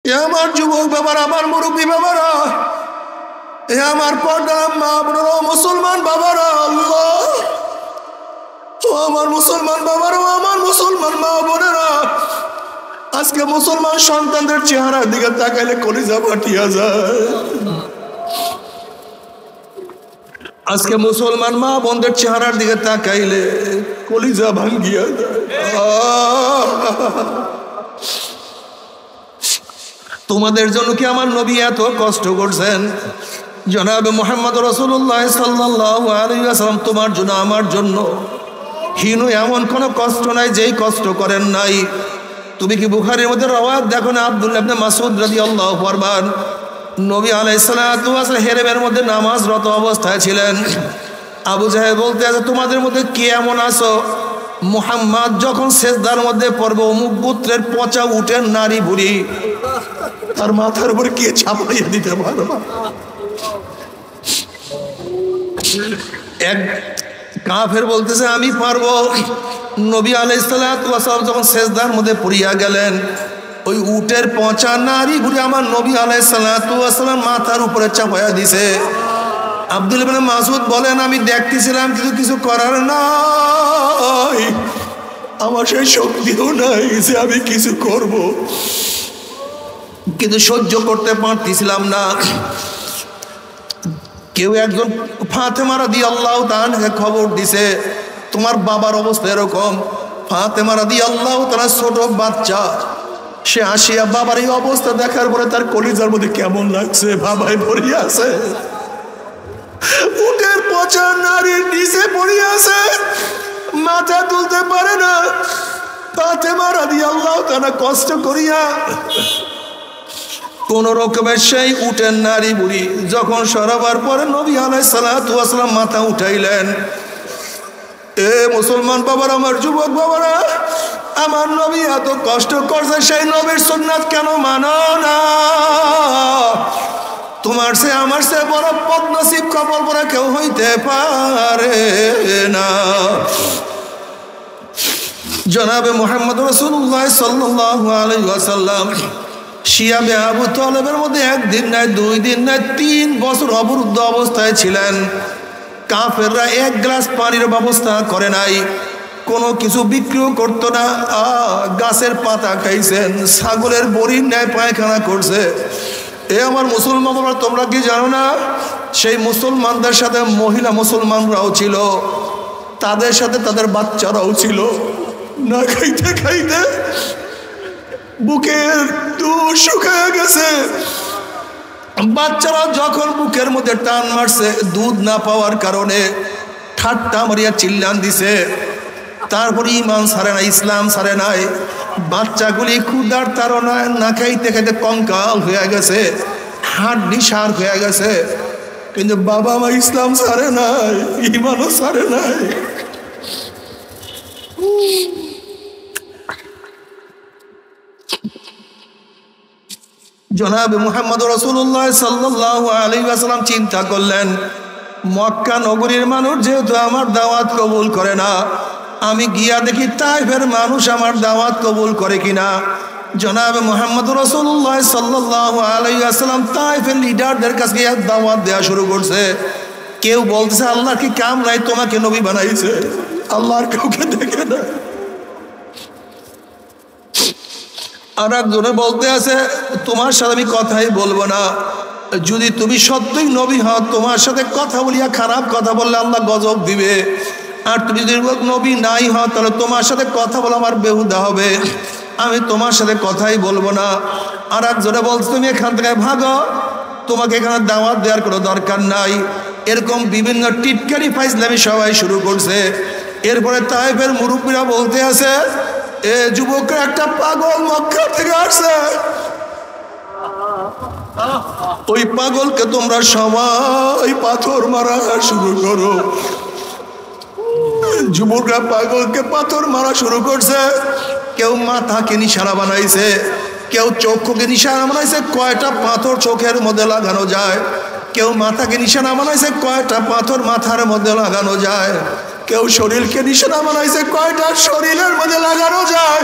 এ আমার যুবক বাবারা, আমার মুরব্বী বাবারা, এ আমার পর্দার মা বোনেরা, মুসলমান বাবারা, আল্লাহ ও আমার মুসলমান বাবারা, ও আমার মুসলমান মা বোনেরা, আজকে মুসলমান সন্তানদের চেহারার দিকে তাকাইলে কলিজা ফাটিয়া যায়। আজকে মুসলমান মা বোনদের চেহারার দিকে তাকাইলে কলিজা ভাঙ্গিয়া যায়। তোমাদের জন্য কি আমার নবী এত কষ্ট করছেন? জনাবে মুহাম্মদ রাসূলুল্লাহ সাল্লাল্লাহু আলাইহি ওয়াসাল্লাম তোমার জন্য আমার জন্য হীন এমন কোনো কষ্ট নাই যেই কষ্ট করেন নাই। তুমি কি বুখারীর মধ্যে রওয়ায়াত দেখো না, আব্দুল্লাহ ইবনে মাসউদ রাদিয়াল্লাহু আনহু নবী আলাইহিস সালাতু ওয়াস সালাম হেরেমের মধ্যে নামাজরত অবস্থায় ছিলেন। আবু জাহেল বলতে আছে, তোমাদের মধ্যে কে এমন আছো মুহাম্মদ যখন সেজদার মধ্যে পড়বে অমুক গোত্রের পচা উটের নারী বুড়ি তার মাথার উপর কে চাপাইয়া দিতে পারবা? এক কাফের বলতেছে আমি পারবো। নবী আলাইহিস সালাতু ওয়াস সালাম যখন সেজদার মধ্যে পড়িয়া গেলেন, ওই উটের পচা নারী বুড়ি আমার নবী আলাইহিস সালাতু ওয়াস সালাম মাথার উপরে চাপাইয়া দিছে। আব্দুল ইবনে মাসউদ বলেন, আমি দেখতেছিলাম কিন্তু কিছু করার নাই, আমার সেই শক্তিও নাই যে আমি কিছু করব, কিন্তু সহ্য করতে পারতেছিলাম না। কেউ একজন ফাতেমা রাদিয়াল্লাহু তাআলাকে খবর দিছে তোমার বাবার অবস্থা এরকম। ফাতেমা রাদিয়াল্লাহু তাআলা ছোট বাচ্চা, সে আসিয়া বাবার এই অবস্থা দেখার পরে তার কলিজার মধ্যে কেমন লাগছে, বাবাই পড়িয়া আছে, উটের পচা নারীর নিচে পড়িয়া আছে, মাথা তুলতে পারে না। ফাতেমা রাদিয়াল্লাহু তাআলা কষ্ট করিয়া কোন রকমের সেই উটের নারী বুড়ি যখন সরাবার পরে নবী আলাইহিস সালাতু ওয়াস সালাম মাথা উঠাইলেন। এ মুসলমান বাবারা, আমার যুবক বাবারা, আমার নবী এত কষ্ট করছে, সেই নবীর সুন্নাত কেন মানো না? তোমার সে আমার সে বড় বদনসিব কপাল পরা কেউ হইতে পারে না। জনাবে মুহাম্মদ রাসূলুল্লাহ সাল্লাল্লাহু আলাইহি ওয়াসাল্লাম শিয়াবে আবু তালেবের মধ্যে একদিন নাই, 2 দিন নাই, 3 বছর অবরুদ্ধ অবস্থায় ছিলেন। কাফেররা এক গ্লাস পানির ব্যবস্থা করে নাই, কোনো কিছু বিক্রিও করতো না। গাছের পাতা খাইছেন, ছাগলের বড়ির ন্যায় পায়খানা করছে। এ আমার মুসলমান বাবা, তোমরা কি জানো না সেই মুসলমানদের সাথে মহিলা মুসলমানরাও ছিল, তাদের সাথে তাদের বাচ্চারাও ছিল। না খাইতে খাইতে বুকের দুধ শুকিয়ে গেছে। বাচ্চারা যখন বুকের মধ্যে টান মারছে, দুধ না পাওয়ার কারণে ঠাট্টা মারিয়া চিল্লান দিছে। তারপরে ইমান ছাড়ে না, ইসলাম ছাড়ে নাই। বাচ্চাগুলি ক্ষুধার তাড়নায় না খাইতে খাইতে কঙ্কাল হয়ে গেছে, হাড্ডি সার হয়ে গেছে, কিন্তু বাবা মা ইসলাম ছাড়ে নাই, ইমানও ছাড়ে নাই। জনাবে মুহাম্মদ রাসূলুল্লাহ সাল্লাল্লাহু আলাইহি ওয়াসাল্লাম চিন্তা করলেন, মক্কা নগরীর মানুষ যেহেতু আমার দাওয়াত কবুল করে না, আমি গিয়া দেখি তাইফের মানুষ আমার দাওয়াত কবুল করে কিনা। জনাবে মুহাম্মদ রাসূলুল্লাহ সাল্লাল্লাহু আলাইহি ওয়াসাল্লাম তাইফের লিডারদের কাছে গিয়ে দাওয়াত দেওয়া শুরু করছে। কেউ বলতেছে আল্লাহর কি কাম নাই, তোমাকে নবী বানাইছে, আল্লাহর কাউকে দেখে না। আর একজনে বলতে আছে তোমার সাথে আমি কথাই বলবো না, যদি তুমি সত্যই নবী হও তোমার সাথে কথা বলিয়া খারাপ কথা বললে আল্লাহ গজব দিবে, আর তুমি যদি নবী নাই হও তাহলে তোমার সাথে কথা বলা আমার বেহুদা হবে, আমি তোমার সাথে কথাই বলবো না। আর একজনে বলছে তুমি এখান থেকে ভাগো, তোমাকে এখানে দাওয়াত দেওয়ার কোনো দরকার নাই। এরকম বিভিন্ন টিটকারি ফাইজলামি সবাই শুরু করছে। এরপরে তাইফের মুরব্বীরা বলতে আছে এ যুবকরা একটা পাগল মক্কা থেকে আসছে, ওই পাগলকে তোমরা সবাই পাথর মারা শুরু করো। যুবকরা পাগলকে পাথর মারা শুরু করছে। কেউ মাথাকে নিশানা বানাইছে, কেউ চক্ষুকে নিশানা বানাইছে, কয়টা পাথর চোখের মধ্যে লাগানো যায়। কেউ মাথাকে নিশানা বানাইছে, কয়টা পাথর মাথার মধ্যে লাগানো যায়। কেউ শরীরকে নিশানা বানাইছে, কয়টা শরীরের মধ্যে লাগানো যায়।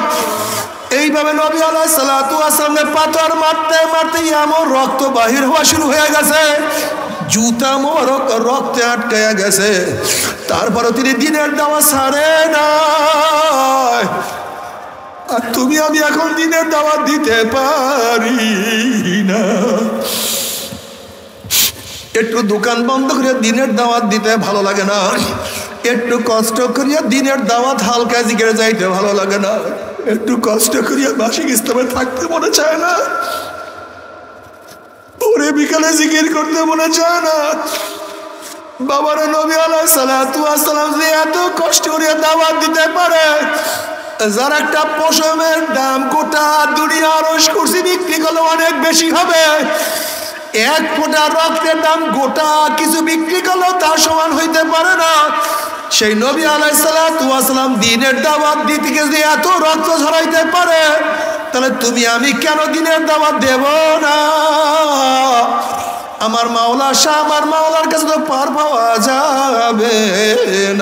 এইভাবে নবী আলাইহিস সালাতু ওয়াস সালামের পাথর মারতে মারতে এমন রক্ত বাহির হওয়া শুরু হয়ে গেছে, জুতা মোবারক রক্তে আটকায়া গেছে। তারপরে তিনি দিনের দাওয়াত ছাড়ে না। আর তুমি আমি এখন দিনের দাওয়াত দিতে পারি না। একটু দোকান বন্ধ করে দিনের দাওয়াত দিতে ভালো লাগে না, একটু কষ্ট করিয়া দিনের দাওয়াত হালকা জিকিরে যাইতে ভালো লাগে না, একটু কষ্ট করিয়া মাসিক ইসলামে থাকতে মনে চায় না, পরে বিকালে জিকির করতে মনে চায় না। বাবার নবী আলাইহিস সালাতু ওয়াস সালাম যে এত কষ্ট করিয়া দাওয়াত দিতে পারে, যার একটা পশমের দাম গোটা দুনিয়ার কুরসি বিক্রি করলে অনেক বেশি হবে, এক ফোঁটা রক্তের দাম গোটা কিছু বিক্রি করলেও তার সমান হইতে পারে না। সেই নবী আলাইহিস সালাতু ওয়াস সালাম দিনের দাওয়াত দিতে গিয়ে এত রক্ত ঝরাইতে পারে, তাহলে তুমি আমি কেন দিনের দাওয়াত দেব না? আমার মাওলা শাহ, আমার মাওলার কাছে তো পার পাওয়া যাবে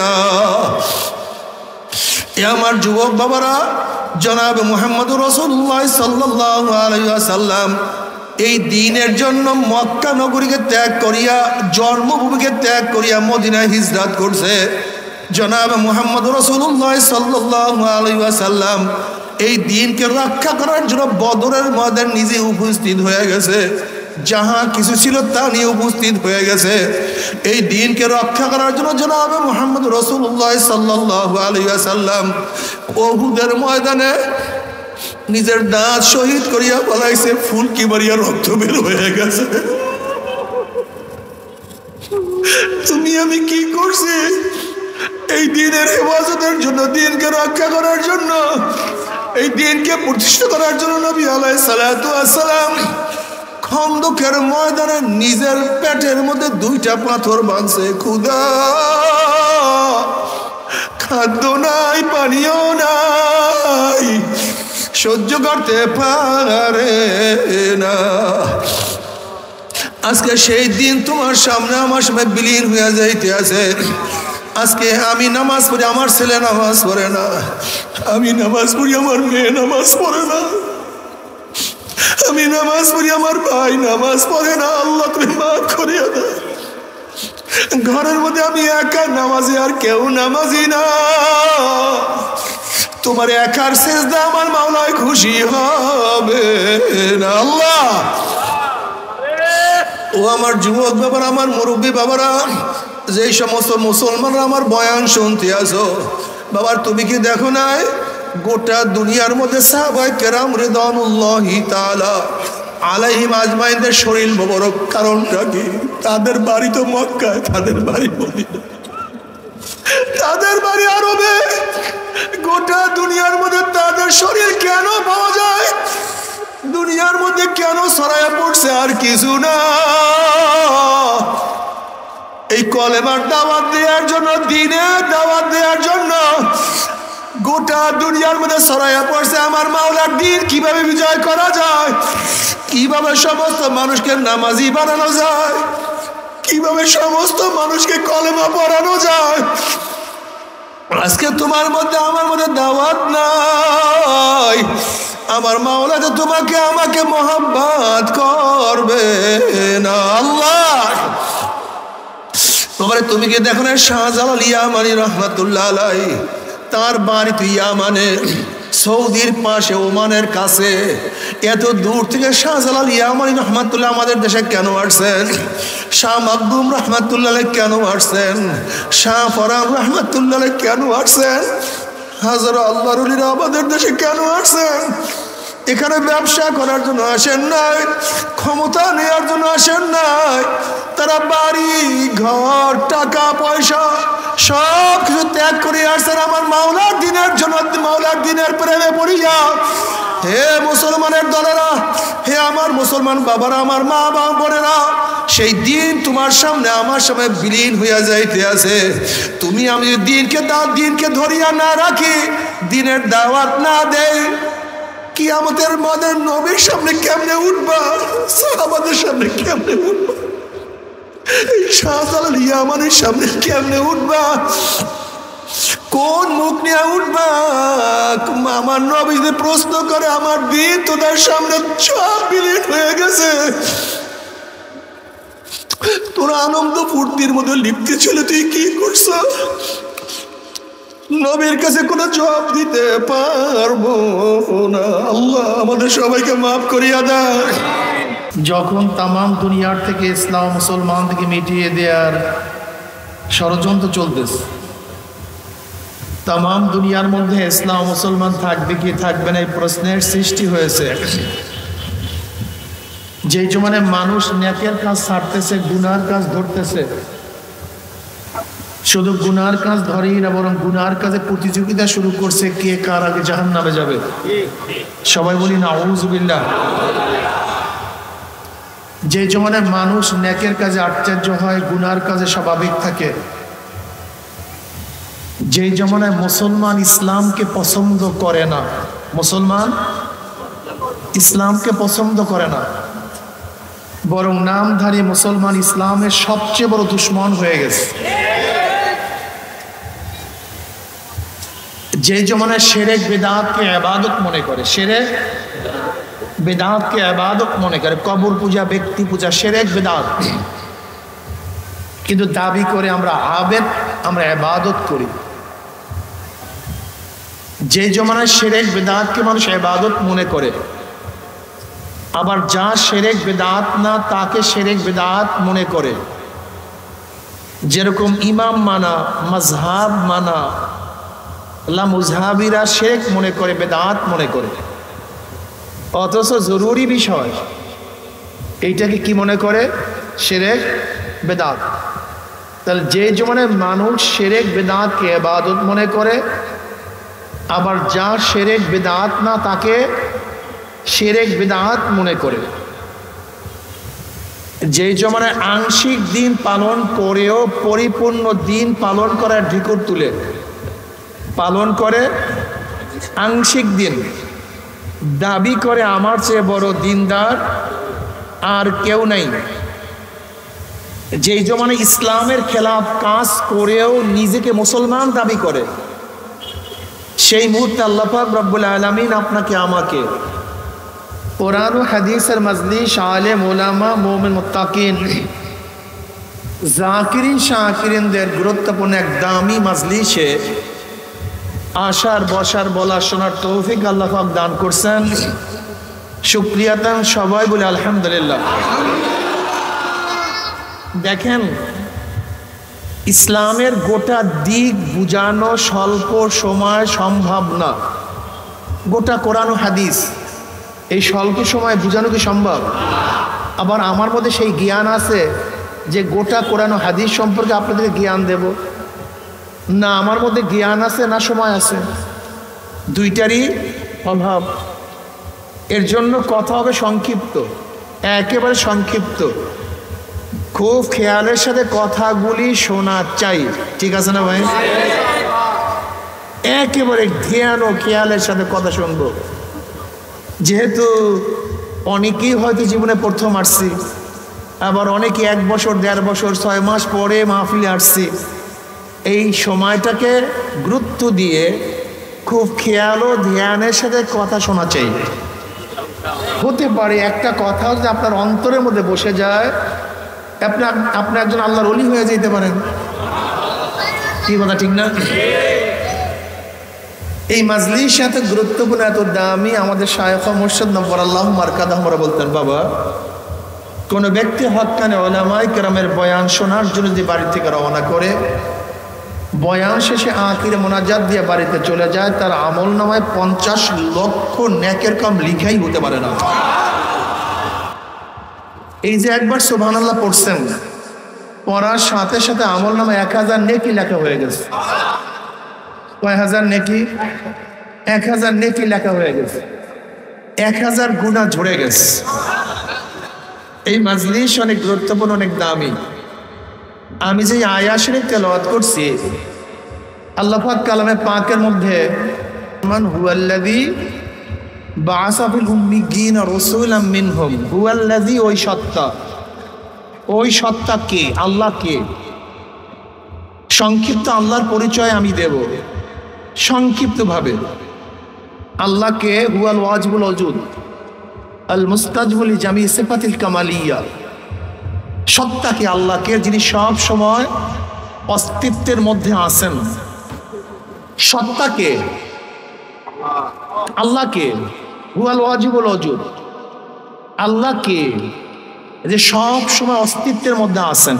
না। আমার যুবক বাবারা, জনাব মুহাম্মদুর রাসূলুল্লাহ সাল্লাল্লাহু আলাইহি ওয়াসাল্লাম এই দ্বীনের জন্য মক্কা নগরীকে ত্যাগ করিয়া, জন্মভূমিকে ত্যাগ করিয়া মদিনায় হিজরত করছে। জনাব মুহাম্মদুর রাসূলুল্লাহ সাল্লাল্লাহু আলাইহি ওয়াসাল্লাম এই দ্বীনকে রক্ষা করার জন্য বদরের ময়দানে নিজে উপস্থিত হয়ে গেছে, যাহা কিছু ছিল তা নিয়ে উপস্থিত হয়ে গেছে। এই দ্বীনকে রক্ষা করার জন্য জনাব মুহাম্মদ রাসূলুল্লাহ সাল্লাল্লাহু আলাইহি ওয়াসাল্লাম উহুদের ময়দানে নিজের দাঁত শহীদ করিয়া বলাইছে, ফুলকি মারিয়া রক্ত বের হয়ে গেছে। তুমি আমি কি করছি? এই দ্বীনের হেফাজতের জন্য, দ্বীনকে রক্ষা করার জন্য, এই দ্বীনকে প্রতিষ্ঠা করার জন্য নবী আলাইহিস সালাতু ওয়াস সালাম খন্দকের ময়দানে নিজের পেটের মধ্যে দুইটা পাথর বাঁধছে। খুদা, খাদ্য নাই, পানীয় নাই, সহ্য করতে পারে না। আজকে সেই দিন তোমার সামনে আমার সামনে বিলীন হয়ে যাইতে আছে। আজকে আমি নামাজ পড়ি, আমার ছেলে নামাজ পড়ে না, আমি নামাজ পড়ি, আমার মেয়ে নামাজ পড়ে না, আমি নামাজ পড়ি, আমার ভাই নামাজ পড়ে না। আল্লাহ তুমি মাফ করিয়া দাও। ঘরের মধ্যে আমি একা নামাজি, আর কেউ নামাজি না। তোমার একার সেজদা আমার মাওলায় খুশি হবে না। আল্লাহ, ও আমার যুবক বাবারা, আমার মুরব্বী বাবারা, যেই সমস্ত মুসলমানরা আমার বয়ান শুনতে আসো, বাবার তুমি কি দেখো নাই গোটা দুনিয়ার মধ্যে সাহাবায়ে কেরাম রিদওয়ানুল্লাহি তাআলা আলাইহিম আজমাইনদের শরীর মোবারক কারণটা কি? তাদের বাড়ি তো মক্কায়, তাদের বাড়ি মদিনা, তাদের বাড়ি আরবে। গোটা দুনিয়ার মধ্যে তাদের শরীর কেন পাওয়া যায়? দুনিয়ার মধ্যে কেন ছড়ায়া পড়ছে? আর কিছু না, এই কলেমার দাওয়াত দেওয়ার জন্য, দ্বীনের দাওয়াত দেওয়ার জন্য গোটা দুনিয়ার মধ্যে ছড়ায়া পড়ছে। আমার মাওলার দ্বীন কিভাবে বিজয় করা যায়, কিভাবে সমস্ত মানুষকে নামাজি বানানো যায়, কিভাবে সমস্ত মানুষকে কলেমা পড়ানো যায়। আজকে তোমার মধ্যে আমার মধ্যে দাওয়াত নাই। আমার মাওলা তো তোমাকে আমাকে মোহাব্বত করবে না। আল্লাহ, তোমার তুমি কি দেখো না শাহজালাল ইয়ামানি রহমাতুল্লাহ আলাইহি, তার বাড়ি তো ইয়ামানে, সৌদির পাশে, ওমানের কাছে। এত দূর থেকে শাহজালাল ইয়ামানি রহমাতুল্লাহ আমাদের দেশে কেন আসছেন? শাহ মাকদুম রহমাতুল্লাহ কেন আসছেন? শাহ ফরান রহমাতুল্লাহ কেন আসছেন? হাজারো আল্লাহর ওলিরা আমাদের দেশে কেন আসছেন? এখানে ব্যবসা করার জন্য আসেন নাই, ক্ষমতা নেওয়ার জন্য আসেন নাই। তারা বাড়ি ঘর, টাকা পয়সা সব কিছু ত্যাগ করে আসছেন আমার মাওলার দ্বীনের জন্য, মাওলার দ্বীনের প্রেমে পড়িয়া। হে মুসলমানের দলেরা, হে আমার মুসলমান বাবারা, আমার মা বাবা বোনেরা, সেই দিন তোমার সামনে আমার সামনে বিলীন হইয়া যাইতে আছে। তুমি আমি দিনকে ধরিয়া না রাখি, দিনের দাওয়াত না দেই, কিয়ামতের মাঠে নবীর সামনে কেমনে উঠবা, সাহাবাদের সামনে কেমনে উঠবা, এই শাহজালাল ইয়ামানির সামনে কেমনে উঠবা? কোন মুখ নিয়ে উঠবা? আমার নবী যদি প্রশ্ন করে, আমার দিন তোদের সামনে সব বিলীন হয়ে গেছে, তোরা আনন্দ ফুর্তির মধ্যে লিপ্ত ছিল, তুই কি করছ? নবীর কাছে কোনো জবাব দিতে পারবো না। আল্লাহ আমাদের সবাইকে মাফ করিয়া দেয়। যখন তামাম দুনিয়ার থেকে ইসলাম মুসলমান থেকে মিটিয়ে দেওয়ার ষড়যন্ত্র চলতেছে, তামাম দুনিয়ার মধ্যে ইসলাম মুসলমান থাকবে কি থাকবে না এই প্রশ্নের সৃষ্টি হয়েছে। যে জমানে মানুষ নেকের কাজ ছাড়তেছে, গুনার কাজ ধরতেছে, শুধু গুনার কাজ ধরেই না, বরং গুনার কাজে প্রতিযোগিতা শুরু করছে, কে কার আগে জাহান্নামে যাবে। সবাই বলি নাউযুবিল্লাহ। যে জমানে মানুষ নেকের কাজে আশ্চর্য হয়, গুনার কাজে স্বাভাবিক থাকে, যে জমানায় মুসলমান ইসলামকে পছন্দ করে না, মুসলমান ইসলামকে পছন্দ করে না, বরং নামধারী মুসলমান ইসলামের সবচেয়ে বড় দুশ্মন হয়ে গেছে। যে জমানায় শিরক বিদআতকে ইবাদত মনে করে, শিরক বিদআতকে ইবাদত মনে করে, কবর পূজা, ব্যক্তি পূজা শিরক বিদআত, কিন্তু দাবি করে আমরা আবেদ, আমরা ইবাদত করি। যে জমানায় শিরক বিদআতকে মানুষ ইবাদত মনে করে, আবার যা শিরক বিদআত না তাকে শিরক বিদআত মনে করে। যেরকম ইমাম মানা, মাযহাব মানা, মুযহাবিরা শিরক মনে করে, বিদআত মনে করে, অথচ জরুরি বিষয় এইটাকে কি মনে করে? শিরক বিদআত। তাহলে যে জমানায় মানুষ শিরক বিদআতকে ইবাদত মনে করে, আবার যা শিরক বিদআত না তাকে শিরক বিদআত মনে করে। যে জমানায় আংশিক দিন পালন করেও পরিপূর্ণ দিন পালন করার ঢিকুর তুলে পালন করে, আংশিক দিন দাবি করে আমার চেয়ে বড় দিনদার আর কেউ নাই। যে জমানায় ইসলামের খেলাফ কাজ করেও নিজেকে মুসলমান দাবি করে, সেই মুহূর্তে আল্লাহ পাক রব্বুল আলামিন আপনাকে আমাকে কোরআন ও হাদিসের মজলিস, আলেম ওলামা, মুমিন মুত্তাকিন, জাকিরিন শাকিরিনদের গুরুত্বপূর্ণ এক দামি মজলিসে আসার, বসার, বলার, শোনার তৌফিক আল্লাহ পাক দান করছেন। শুকরিয়া দেন সবাই বলে আলহামদুলিল্লাহ। দেখেন, ইসলামের গোটা দিক বুঝানো স্বল্প সময় সম্ভব না। গোটা কোরআন ও হাদিস এই স্বল্প সময় বুঝানো কি সম্ভব? আবার আমার মধ্যে সেই জ্ঞান আছে যে গোটা কোরআন ও হাদিস সম্পর্কে আপনাদেরকে জ্ঞান দেব না? আমার মধ্যে জ্ঞান আছে না সময় আছে? দুইটারই অভাব। এর জন্য কথা হবে সংক্ষিপ্ত, একেবারে সংক্ষিপ্ত। খুব খেয়ালের সাথে কথাগুলি শোনা চাই, ঠিক আছে না ভাই? একেবারে ধ্যান ও খেয়ালের সাথে কথা শুনবো। যেহেতু অনেকেই হয়তো জীবনে প্রথম আসছি, আবার অনেকে 1 বছর, 1.5 বছর, 6 মাস পরে মাহফিলে আসছি। এই সময়টাকে গুরুত্ব দিয়ে খুব খেয়াল ও ধ্যানের সাথে কথা শোনা চাই। হতে পারে একটা কথা যদি আপনার অন্তরের মধ্যে বসে যায়, আপনি একজন আল্লাহর ওলি হয়ে যেতে পারেন। কি কথা ঠিক না? এই মাজলিস এত গুরুত্বপূর্ণ, এত দামি। আমাদের শায়খ মুর্শিদ নব্বর আল্লাহু মারকাদাহ আমরা বলতেন, বাবা, কোনো ব্যক্তি হক্কানে উলামায়ে কেরামের বয়ান শোনার জন্য যদি বাড়ি থেকে রওনা করে, বয়ান শেষে আখিরে মোনাজাত দিয়ে বাড়িতে চলে যায়, তার আমল নামায় 50 লক্ষ নেকের কাম লিখাই হতে পারে না। এই যে একবার সুবহানাল্লাহ পড়ছেন, পড়ার সাথে সাথে আমল নামায় 1000 নেকি লেখা হয়ে গেছে। কয় হাজার নেকি? 1000 নেকি লেখা হয়ে গেছে, 1000 গুনাহ ঝরে গেছে। এই মাজলিস অনেক গুরুত্বপূর্ণ, অনেক দামি। আমি যে আয়াত শরীফ তেলাওয়াত করছি, আল্লাহ পাক কালামে পাকের মধ্যে মান হুয়াল্লাযী বাআসা ফিল উম্মিয়িনা রাসূলাম মিনহুম, হুয়াল্লাযী, ওই সত্তা। ওই সত্তা কে? আল্লাহ কে? সংক্ষিপ্ত আল্লাহর পরিচয় আমি দেব। সংক্ষিপ্তভাবে আল্লাহকে হুয়াল ওয়াজিবুল ওজুদ আল মুস্তাজবুল জামি সিফাতিল কামালিয়া, সত্তাকে, আল্লাহকে, যিনি সব সময় অস্তিত্বের মধ্যে আছেন। সত্তাকে, আল্লাহকে, হুয়াল ওয়াজিবুল ওজুদ, আল্লাহকে যে সব সময় অস্তিত্বের মধ্যে আছেন,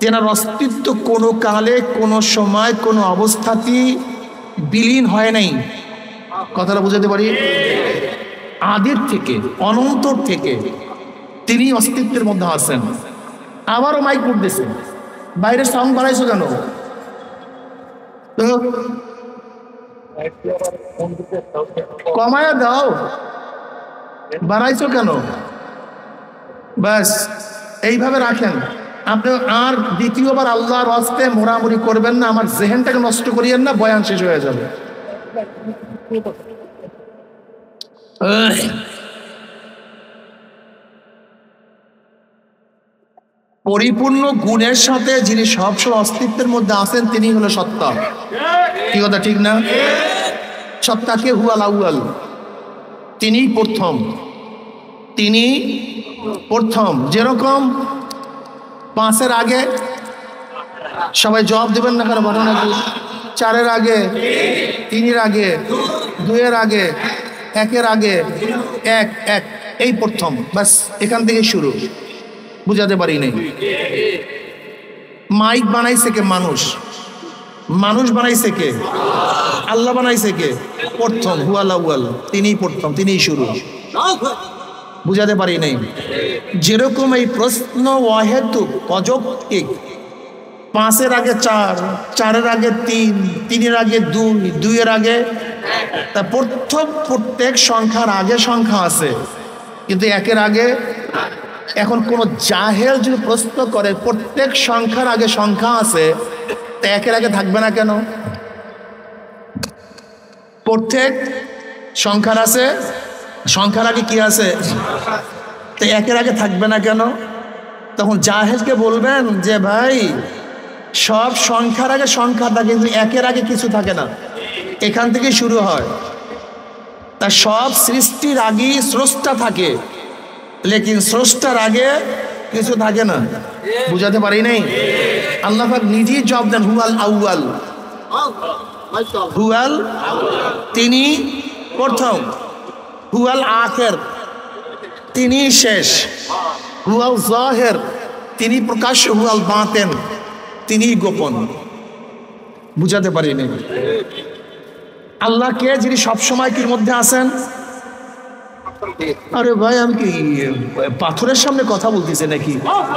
তেনার অস্তিত্ব কোনো কালে, কোনো সময়, কোনো অবস্থাতেই বিলীন হয় নাই। কথাটা বুঝাতে পারি? আদির থেকে, অনন্তর থেকে তিনি অস্তিত্বের মধ্যে আছেন। আবারও মাইক করতেছে, বাইরের সাউন্ড বাড়াইছো কেন? কমায়া দাও, বাড়াইছো কেন? ব্যাস এইভাবে রাখেন। আপনি আর দ্বিতীয়বার আল্লাহর রাস্তে মোড়ামুড়ি করবেন না, আমার জেহেনটাকে নষ্ট করিয়েন না, বয়ান শেষ হয়ে যাবে। পরিপূর্ণ গুণের সাথে যিনি সবসময় অস্তিত্বের মধ্যে আছেন তিনি হলো সত্তা। কি কথা ঠিক না? সত্তাকে হুয়াল আউয়াল, তিনি প্রথম, তিনি প্রথম। যেরকম 5-এর আগে সবাই জবাব দেবেন না, কারণ ঘটনা কি? 4-এর আগে, 3-এর আগে, 2-এর আগে, 1-এর আগে, এক এক, এই প্রথম। বাস এখান থেকে শুরু। বুঝাতে পারি নাই। মাইক বানাইছে কে? মানুষ। মানুষ বানাইছে কে? আল্লাহ বানাইছে কে? প্রথম, হুয়াল আউয়াল, তিনিই প্রথম, তিনিই শুরু। বুঝাতে পারি নাই। যেরকম এই প্রশ্ন অহেতুক, অযৌক্তিক। 5-এর আগে 4, 4-এর আগে 3, 3-এর আগে 2, 2-এর আগে, তা প্রত্যেক সংখ্যার আগে সংখ্যা আছে, কিন্তু 1-এর আগে। এখন কোন জাহেল যদি প্রশ্ন করে প্রত্যেক সংখ্যার আগে সংখ্যা আছে, তা 1-এর আগে থাকবে না কেন? প্রত্যেক সংখ্যার আছে, সংখ্যার আগে কি আছে? তো 1-এর আগে থাকবে না কেন? তখন জাহেলকে বলবেন যে ভাই, সব সংখ্যার আগে সংখ্যা থাকে, কিন্তু 1-এর আগে কিছু থাকে না, এখান থেকে শুরু হয়। তা সব সৃষ্টির আগেই স্রষ্টা থাকে, লেকিন স্রষ্টার আগে কিছু থাকে না। বুঝাতে পারি নাই? আল্লাহ পাক নিজেই জবাব দেন, হুয়াল আউয়াল, হুয়াল, তিনি প্রথম, হুয়াল আখির, তিনি শেষ, হুয়াল জাহির, তিনি প্রকাশ্য, হুয়াল বাতিন, তিনি গোপন। বুঝাতে পারি নাই? আল্লাহকে যিনি সবসময় কির মধ্যে আছেন। আরে ভাই, আমি কি পাথরের সামনে কথা বলতেছি নাকি?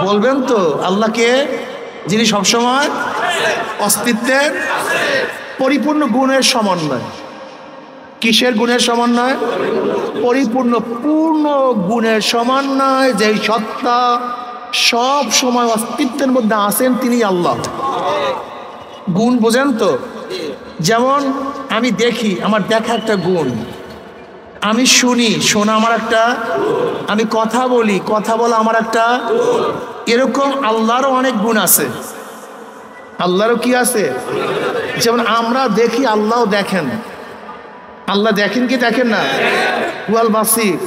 বলবেন তো আল্লাহকে যিনি সবসময় অস্তিত্বের পরিপূর্ণ গুণের সমন্বয়। কিসের গুণের সমন্বয়? পরিপূর্ণ, পূর্ণ গুণের সমন্বয়। যেই সত্তা সব সময় অস্তিত্বের মধ্যে আছেন তিনি আল্লাহ। গুণ বোঝেন তো? যেমন আমি দেখি, আমার দেখা একটা গুণ। আমি শুনি, শোনা আমার একটা, আমি কথা বলি, কথা বলা আমার একটা। এরকম আল্লাহরও অনেক গুণ আছে। আল্লাহরও কি আছে? যেমন আমরা দেখি, আল্লাহও দেখেন। আল্লাহ দেখেন কি দেখেন না? হুয়াল বাসির,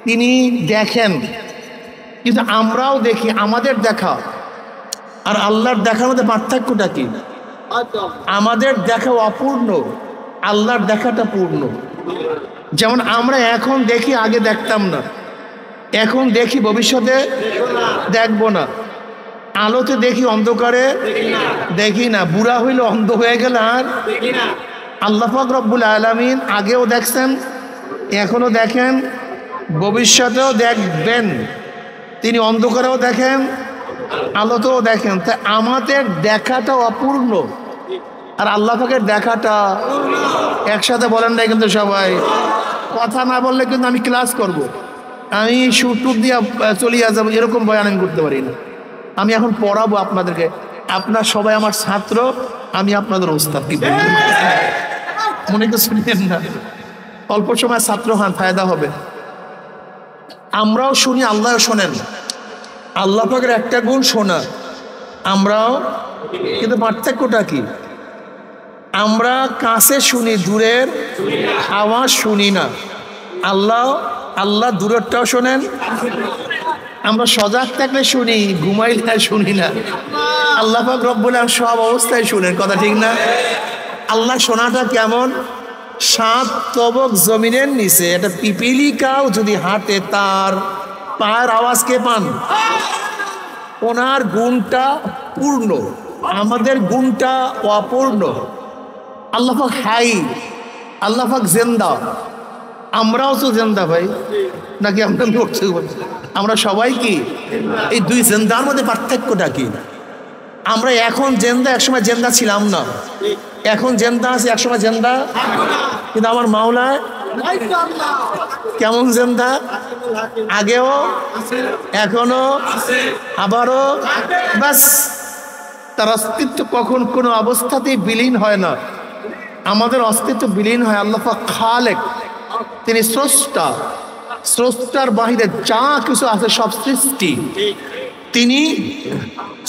তিনি দেখেন। কিন্তু আমরাও দেখি। আমাদের দেখা আর আল্লাহর দেখার মধ্যে পার্থক্যটা কি? আমাদের দেখা অপূর্ণ, আল্লাহর দেখাটা পূর্ণ। যেমন আমরা এখন দেখি, আগে দেখতাম না। এখন দেখি, ভবিষ্যতে দেখবো না। আলোতে দেখি, অন্ধকারে দেখি না। বুড়া হইলে, অন্ধ হয়ে গেলে আর আল্লাহ পাক রব্বুল আলামিন আগেও দেখছেন, এখনো দেখেন, ভবিষ্যতেও দেখবেন। তিনি অন্ধকারেও দেখেন, আলোতেও দেখেন। তাই আমাদের দেখাটা অপূর্ণ, আর আল্লাহ পাকের দেখাটা। একসাথে বলেন না কিন্তু সবাই। কথা না বললে কিন্তু আমি ক্লাস করব, আমি সুটুপ দিয়ে চলিয়ে যাবো, এরকম বয়ান আমি করতে পারি না। আমি এখন পড়াবো আপনাদেরকে। আপনার সবাই আমার ছাত্র, আমি আপনাদের ওস্তাদ। কি মনে তো শুনেন না? অল্প সময় ছাত্র হন, ফায়দা হবে। আমরাও শুনি, আল্লাহও শোনেন। আল্লাহ পাকের একটা গুণ শোনা, আমরাও। কিন্তু পার্থক্যটা কি? আমরা কাছে শুনি, দূরের আওয়াজ শুনি না। আল্লাহ দূরেরটাও শোনেন। আমরা সজাগ থাকলে শুনি, ঘুমাইলে শুনি না। আল্লাহ পাক রব্বুল আলামিন সব অবস্থায় শুনেন, কথা ঠিক না? আল্লাহ শোনাটা কেমন? 7 তবক জমিনের নিচে একটা পিপিলিকাও যদি হাঁটে তার পায়ের আওয়াজ কে পান? ওনার গুণটা পূর্ণ, আমাদের গুণটা অপূর্ণ। আল্লাহ পাক হাই, আল্লাহ পাক জিন্দা, আমরাও তো জিন্দা ভাই, নাকি আমরা মরছি? আমরা সবাই কি? এই দুই জিন্দার মধ্যে পার্থক্যটা কি? আমরা এখন জিন্দা, একসময় জিন্দা ছিলাম না। এখন জিন্দা আছে, একসময় জিন্দা। কিন্তু আমার মাওলা কেমন জিন্দা? আগেও, এখনো, আবারও। বাস, তার অস্তিত্ব কখন কোনো অবস্থাতেই বিলীন হয় না। আমাদের অস্তিত্ব বিলীন হয়। আল্লাহ পাক খালেক, তিনি স্রষ্টা। স্রষ্টার বাহিরে যা কিছু আছে সব সৃষ্টি। তিনি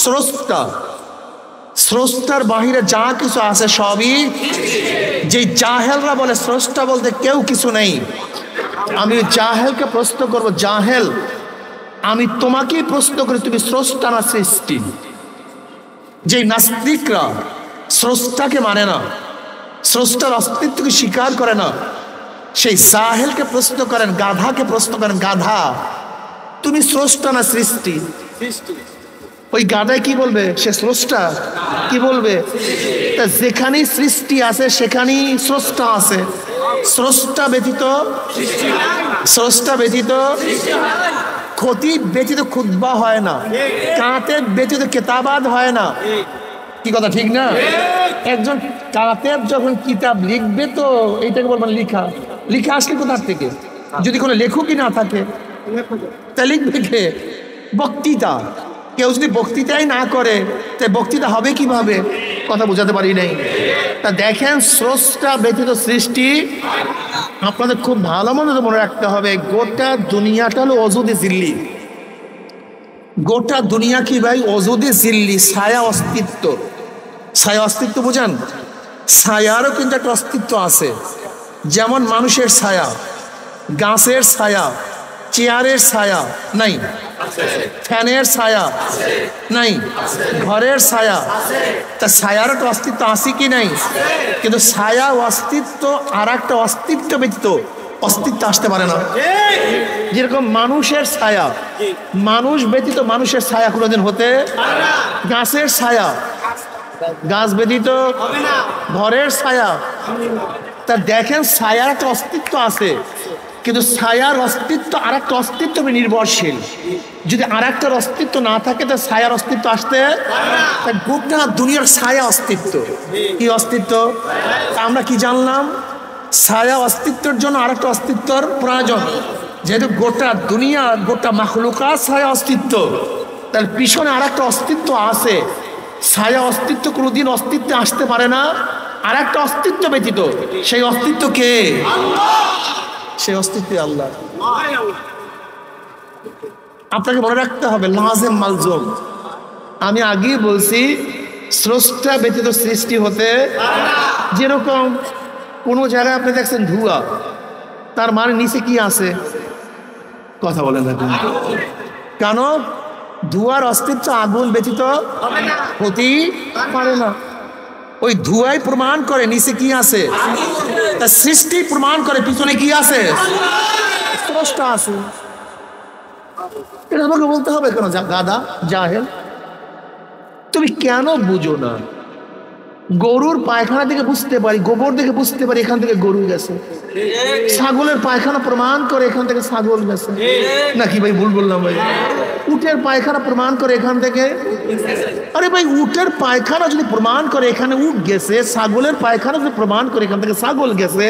স্রষ্টা। স্রষ্টার বাহিরে যা কিছু আছে সবই। যে জাহেলরা বলে স্রষ্টা বলতে কেউ কিছু নেই, আমি জাহেলকে প্রশ্ন করব, জাহেল, আমি তোমাকেই প্রশ্ন করি, তুমি স্রষ্টা না সৃষ্টি? যে নাস্তিকরা স্রষ্টাকে মানে না, স্রষ্টার অস্তিত্বকে স্বীকার করে না, সেই জাহেলকে প্রশ্ন করেন, গাধাকে প্রশ্ন করেন, গাধা তুমি স্রষ্টা না সৃষ্টি? ওই গাধায় কি বলবে? সে স্রষ্টা। কি বলবে? তা যেখানেই সৃষ্টি আছে সেখানেই স্রষ্টা আছে। স্রষ্টা ব্যতীত, স্রষ্টা ব্যতীত, খতিব ব্যতীত খুতবা হয় না, কাতেব ব্যতীত কেতাবাত হয় না। কি কথা ঠিক না? একজন কাতেব যখন কিতাব লিখবে তো এইটাকে বলবেন লিখা। লিখা আসলে কোথার থেকে? যদি কোনো লেখকই না থাকে তা লিখবে কে? বক্তৃতা। কেউ যদি বক্তৃতাই না করে তা বক্তৃতা হবে কিভাবে? কথা বোঝাতে পারি নাই। তা দেখেন, স্রষ্টা ব্যতীত সৃষ্টি। আপনাদের খুব ভালো মনে মনে রাখতে হবে, গোটা দুনিয়াটা হলো অজুদে জিল্লি। গোটা দুনিয়া কি ভাই? অজুদে জিল্লি, ছায়া অস্তিত্ব। ছায়া অস্তিত্ব বোঝান? ছায়ারও কিন্তু একটা অস্তিত্ব আছে। যেমন মানুষের ছায়া, গাছের ছায়া, চেয়ারের ছায়া নাই, ফ্যানের ছায়া নাই, ঘরের ছায়া। তা ছায়ার একটা অস্তিত্ব আছে কি নাই? কিন্তু ছায়া অস্তিত্ব আর একটা অস্তিত্ব ব্যতীত অস্তিত্ব আসতে পারে না। যেরকম মানুষের ছায়া, মানুষ ব্যতীত মানুষের ছায়া কোনোদিন হতে, গাছের ছায়া, গাছ ব্যতীত ঘরের ছায়া। তা দেখেন, ছায়ার একটা অস্তিত্ব আছে, কিন্তু ছায়ার অস্তিত্ব আর একটা অস্তিত্ব নির্ভরশীল। যদি আর একটার অস্তিত্ব না থাকে তা ছায়ার অস্তিত্ব আসতে, গোটা দুনিয়ার ছায়া অস্তিত্ব। কি অস্তিত্ব? আমরা কি জানলাম? ছায়া অস্তিত্বের জন্য আর একটা অস্তিত্বর প্রয়োজন। যেহেতু গোটা দুনিয়া, গোটা মাখলুকাত ছায়া অস্তিত্ব, তার পিছনে আর একটা অস্তিত্ব আছে। ছায়া অস্তিত্ব কোনোদিন অস্তিত্বে আসতে পারে না আর একটা অস্তিত্ব ব্যতীত। সেই অস্তিত্ব কে? সেই অস্তিত্ব আল্লাহ। আপনাকে মনে রাখতে হবে, লাজেম মালজুম। আমি আগেই বলছি, স্রষ্টা ব্যতীত সৃষ্টি হতে। যেরকম কোনো জায়গায় আপনি দেখছেন ধোঁয়া, তার মানে নিচে কি আছে? কথা বলেন না কেন? ধোঁয়ার অস্তিত্ব আগুন ব্যতীত হতেই পারে না। ওই ধোঁয়াই প্রমাণ করে নিচে কি আছে। তা সৃষ্টি প্রমাণ করে পিছনে কি আছে? স্রষ্টা আছে। এটা তোমাকে বলতে হবে কেন? গাধা, জাহেল, তুমি কেন বুঝো না? গরুর পায়খানা থেকে বুঝতে পারি, গোবর দেখে বুঝতে পারি এখান থেকে গরু গেছে। ছাগলের পায়খানা প্রমাণ করে এখান থেকে ছাগল গেছে। নাকি ভাই ভুল বললাম ভাই? উটের পায়খানা প্রমাণ করে এখান থেকে, আরে ভাই উটের পায়খানা যদি প্রমাণ করে এখানে উট গেছে, ছাগলের পায়খানা যদি প্রমাণ করে এখান থেকে ছাগল গেছে,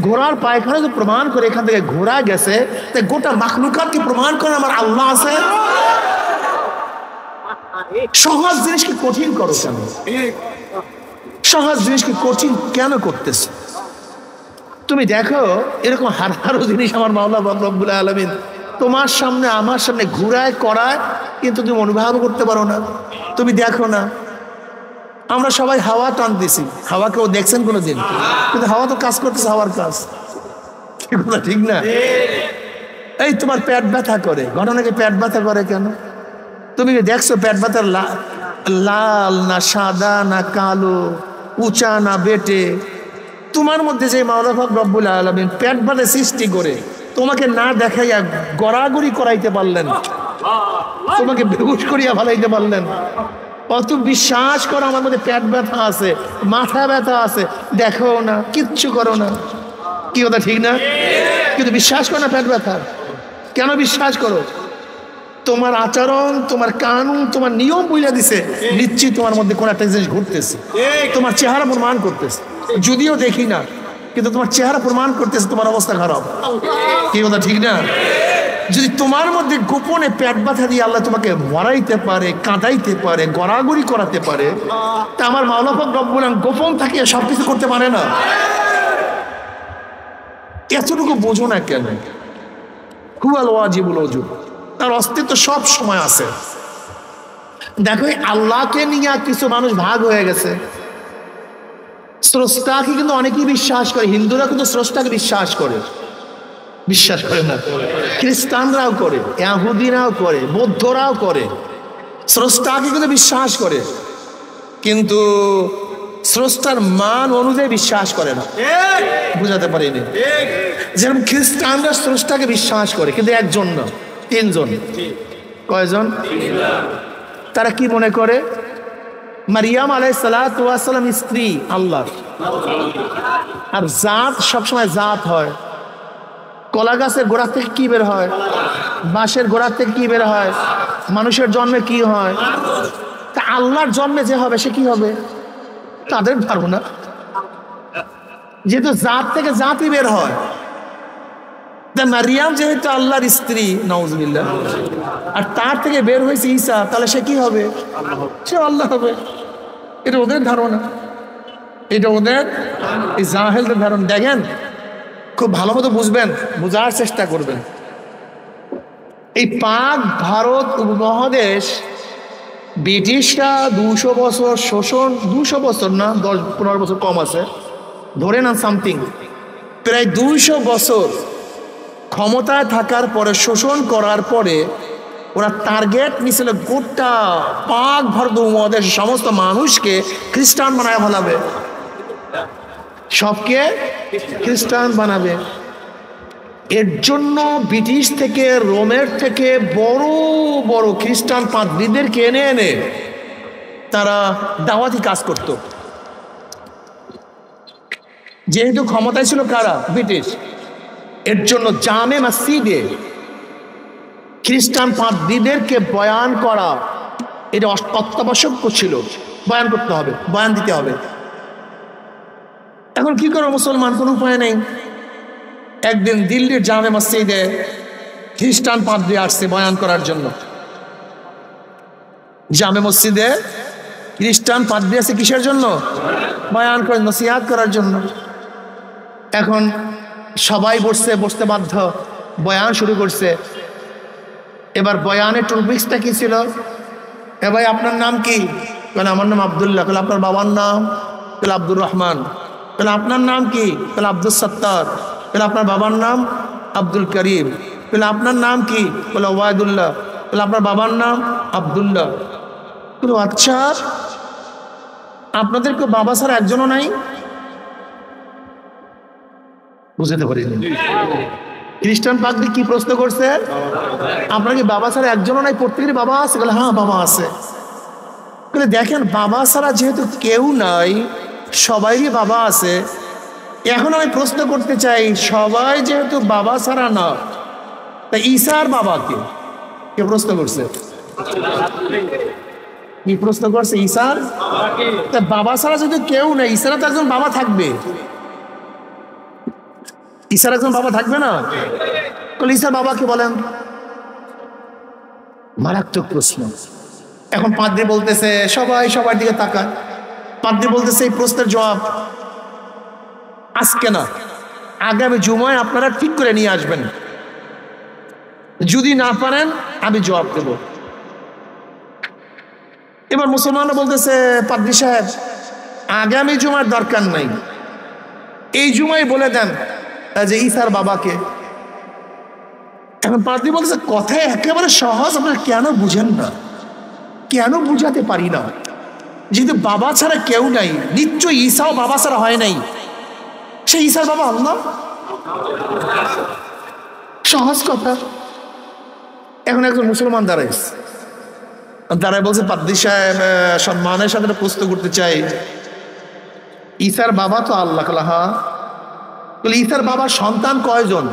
ঘোড়ার পায়খানা যদি প্রমাণ করে এখান থেকে ঘোড়া গেছে, তাই গোটা মাখলুকাতকে প্রমাণ করে আমার আল্লাহ আছে। সহজ জিনিসকে কঠিন করো কেন? সহজ জিনিসকে কঠিন কেন করতেছে? তুমি দেখো, এরকম হাজারো জিনিস আমার মাওলা রব্বুল আলামিন তোমার সামনে আমার সামনে ঘুরায় করায়, কিন্তু তুমি অনুভব করতে পারো না, তুমি দেখো না। আমরা সবাই হাওয়া টান দিছি, হাওয়া কেউ দেখছেন কোনোদিন? কিন্তু হাওয়া তো কাজ করতেছে, হাওয়ার কাজ, ঠিক না? এই তোমার পেট ব্যথা করে, ঘটনাকে পেট ব্যথা করে কেন? তুমি কি দেখছো পেট ব্যথার লাল না সাদা না কালো, উঁচা না বেটে? তোমার মধ্যে যে মাওলা পাক রব্বুল আলামিন পেট ব্যথা সৃষ্টি করে তোমাকে না দেখাইয়া গড়াগড়ি করাইতে পারলেন, তোমাকে বেহুশ করিয়া ফেলাইতে পারলেন, অত বিশ্বাস করো আমার মধ্যে পেট ব্যথা আছে, মাথা ব্যথা আছে, দেখো না, কিচ্ছু করো না। কি কথা ঠিক না? কিন্তু বিশ্বাস করো না পেট ব্যথা। কেন বিশ্বাস করো? তোমার আচরণ, তোমার কানুন, তোমার নিয়ম বুঝা দিছে নিশ্চিত তোমার মধ্যে কোন একটা জিনিস ঘটতেছে, তোমার চেহারা প্রমাণ করতেছে, যদিও দেখি না, কিন্তু তোমার চেহারা প্রমাণ করতেছে তোমার অবস্থা খারাপ। কি কথা ঠিক না? যদি তোমার মধ্যে গোপনে পেট ব্যথা দিয়ে আল্লাহ তোমাকে মরাইতে পারে, কাঁদাইতে পারে, গড়াগড়ি করাতে পারে, তা আমার মাওলা পাক রব্বুল আলামিন গোপন থাকিয়ে সবকিছু করতে পারে না? এতটুকু বোঝো না কেন? হুয়াল ওয়াজিবুল ওজুব, তার অস্তিত্ব সব সময় আছে। দেখো আল্লাহকে নিয়ে কিছু মানুষ ভাগ হয়ে গেছে। স্রষ্টাকে কিন্তু অনেকেই বিশ্বাস করে, হিন্দুরা কিন্তু স্রষ্টাকে বিশ্বাস করে না, খ্রিস্টানরাও করে, ইহুদিরাও করে, বৌদ্ধরাও করে, স্রষ্টাকে কিন্তু বিশ্বাস করে, কিন্তু স্রষ্টার মান অনুযায়ী বিশ্বাস করে না। বুঝাতে পারিনি? যেরকম খ্রিস্টানরা স্রষ্টাকে বিশ্বাস করে, কিন্তু একজন না, তিনজন। কয়জন? তারা কি মনে করে? মারিয়াম আলাইহিস সালাতু ওয়াস সালাম স্ত্রী আল্লাহর, আর জাত সবসময় জাত হয়। কলা গাছের গোড়া থেকে কি বের হয়? বাঁশের গোড়া থেকে কি বের হয়? মানুষের জন্মে কি হয়? তা আল্লাহর জন্মে যে হবে সে কি হবে? তাদের ধারণা যেহেতু জাত থেকে জাতই বের হয়, তা মারিয়াম যেহেতু আল্লাহর স্ত্রী, নাউজুবিল্লাহ, আর তার থেকে বের হয়েছে ঈসা, তাহলে সে কি হবে? সে আল্লাহ হবে। এটা ওদের ধারণা, এটা ওদের এই জাহেলদের ধারণা। দেখেন, খুব ভালো মতো বুঝবেন, বোঝার চেষ্টা করবেন। এই পাক ভারত উপমহাদেশ ব্রিটিশরা 200 বছর শোষণ, 200 বছর না, 10-15 বছর কম আছে, ধরে না সামথিং, প্রায় 200 বছর ক্ষমতায় থাকার পরে, শোষণ করার পরে ওরা টার্গেট নিয়েছিল গোটা পাক ভারত উপমহাদেশের সমস্ত মানুষকে খ্রিস্টান বানায় ফেলাবে, সবকে খ্রিস্টান বানাবে। এর জন্য ব্রিটিশ থেকে, রোমের থেকে বড় বড় খ্রিস্টান পাদ্রীদেরকে এনে এনে তারা দাওয়াতি কাজ করত। যেহেতু ক্ষমতায় ছিল কারা? ব্রিটিশ। এর জন্য জামে মসজিদে খ্রিস্টান পাদ্রীদেরকে বয়ান করা এটা অত্যাবশ্যক ছিল। বয়ান করতে হবে, বয়ান দিতে হবে। এখন কি করো মুসলমান? কোনো উপায় নেই। একদিন দিল্লির জামে মসজিদে খ্রিস্টান পাদ্রী আসছে বয়ান করার জন্য। জামে মসজিদে খ্রিস্টান পাদ্রী আছে কিসের জন্য? বয়ান করে, নসিহত করার জন্য। এখন সবাই বসতে বাধ্য, বয়ান শুরু করছে। এবার বয়ানের টপিকসটা কি ছিল? এ ভাই, আপনার নাম কি? বলে আমার নাম আব্দুল্লাহ। বলে আপনার বাবার নাম? বলে আব্দুর রহমান। বলে আপনার নাম কি? বলে আব্দুল সত্তার। বলে আপনার বাবার নাম? আব্দুল করিম। বলে আপনার নাম কি? বলে ওয়াইদুল্লাহ। বলে আপনার বাবার নাম? আব্দুল্লাহ। বলে আচ্ছা, আপনাদের কেউ বাবা ছাড়া একজনও নাই? বুঝতে পারিনি। খ্রিস্টান পাদ্রী কি প্রশ্ন করছে? আপনার কি বাবা ছাড়া একজনও নাই? প্রত্যেকেরই বাবা আছে? বলে হ্যাঁ, বাবা আছে। বলে দেখেন, বাবা ছাড়া যেহেতু কেউ নাই, সবাইরই বাবা আছে। এখন আমি প্রশ্ন করতে চাই, সবাই যেহেতু বাবা ছাড়া না, তা ঈসার বাবা কে? কে প্রশ্ন করছে? কি প্রশ্ন করছে? ঈসার তা বাবা ছাড়া যদি কেউ নেই, ঈসার তো একজন বাবা থাকবে। ঈসার একজন বাবা থাকবে না? ঈসার বাবা কে বলেন? মারাত্মক প্রশ্ন। এখন পাদ্রী বলতেছে, সবাই সবার দিকে তাকায়। পাদ্রী বলতেছে এই প্রশ্নের জবাব আজকে না, আগামী জুমায় আপনারা ঠিক করে নিয়ে আসবেন। যদি না পারেন আমি জবাব দেব। এবার মুসলমানরা বলতেছে পাদ্রী সাহেব আগামী জুমার দরকার নাই, এই জুমাই বলে দেন যে ঈসার বাবাকে। এখন পাদ্রী বলতেছে কথা একেবারে সহজ, আপনারা কেন বুঝেন না, কেন বুঝাতে পারি না? যেহেতু বাবা ছাড়া কেউ নাই, নিশ্চয়ই ঈসাও বাবা ছাড়া হয় নাই, সে ঈসার বাবা আল্লাহ। সহজ কথা। এখন একজন মুসলমান দাঁড়ায় বলছে পাদ্রী সাহেব সম্মানের সাথে প্রশ্ন করতে চাই, ঈসার বাবা তো আল্লাহ। হ্যাঁ। বলে ঈসার বাবার সন্তান কয়জন?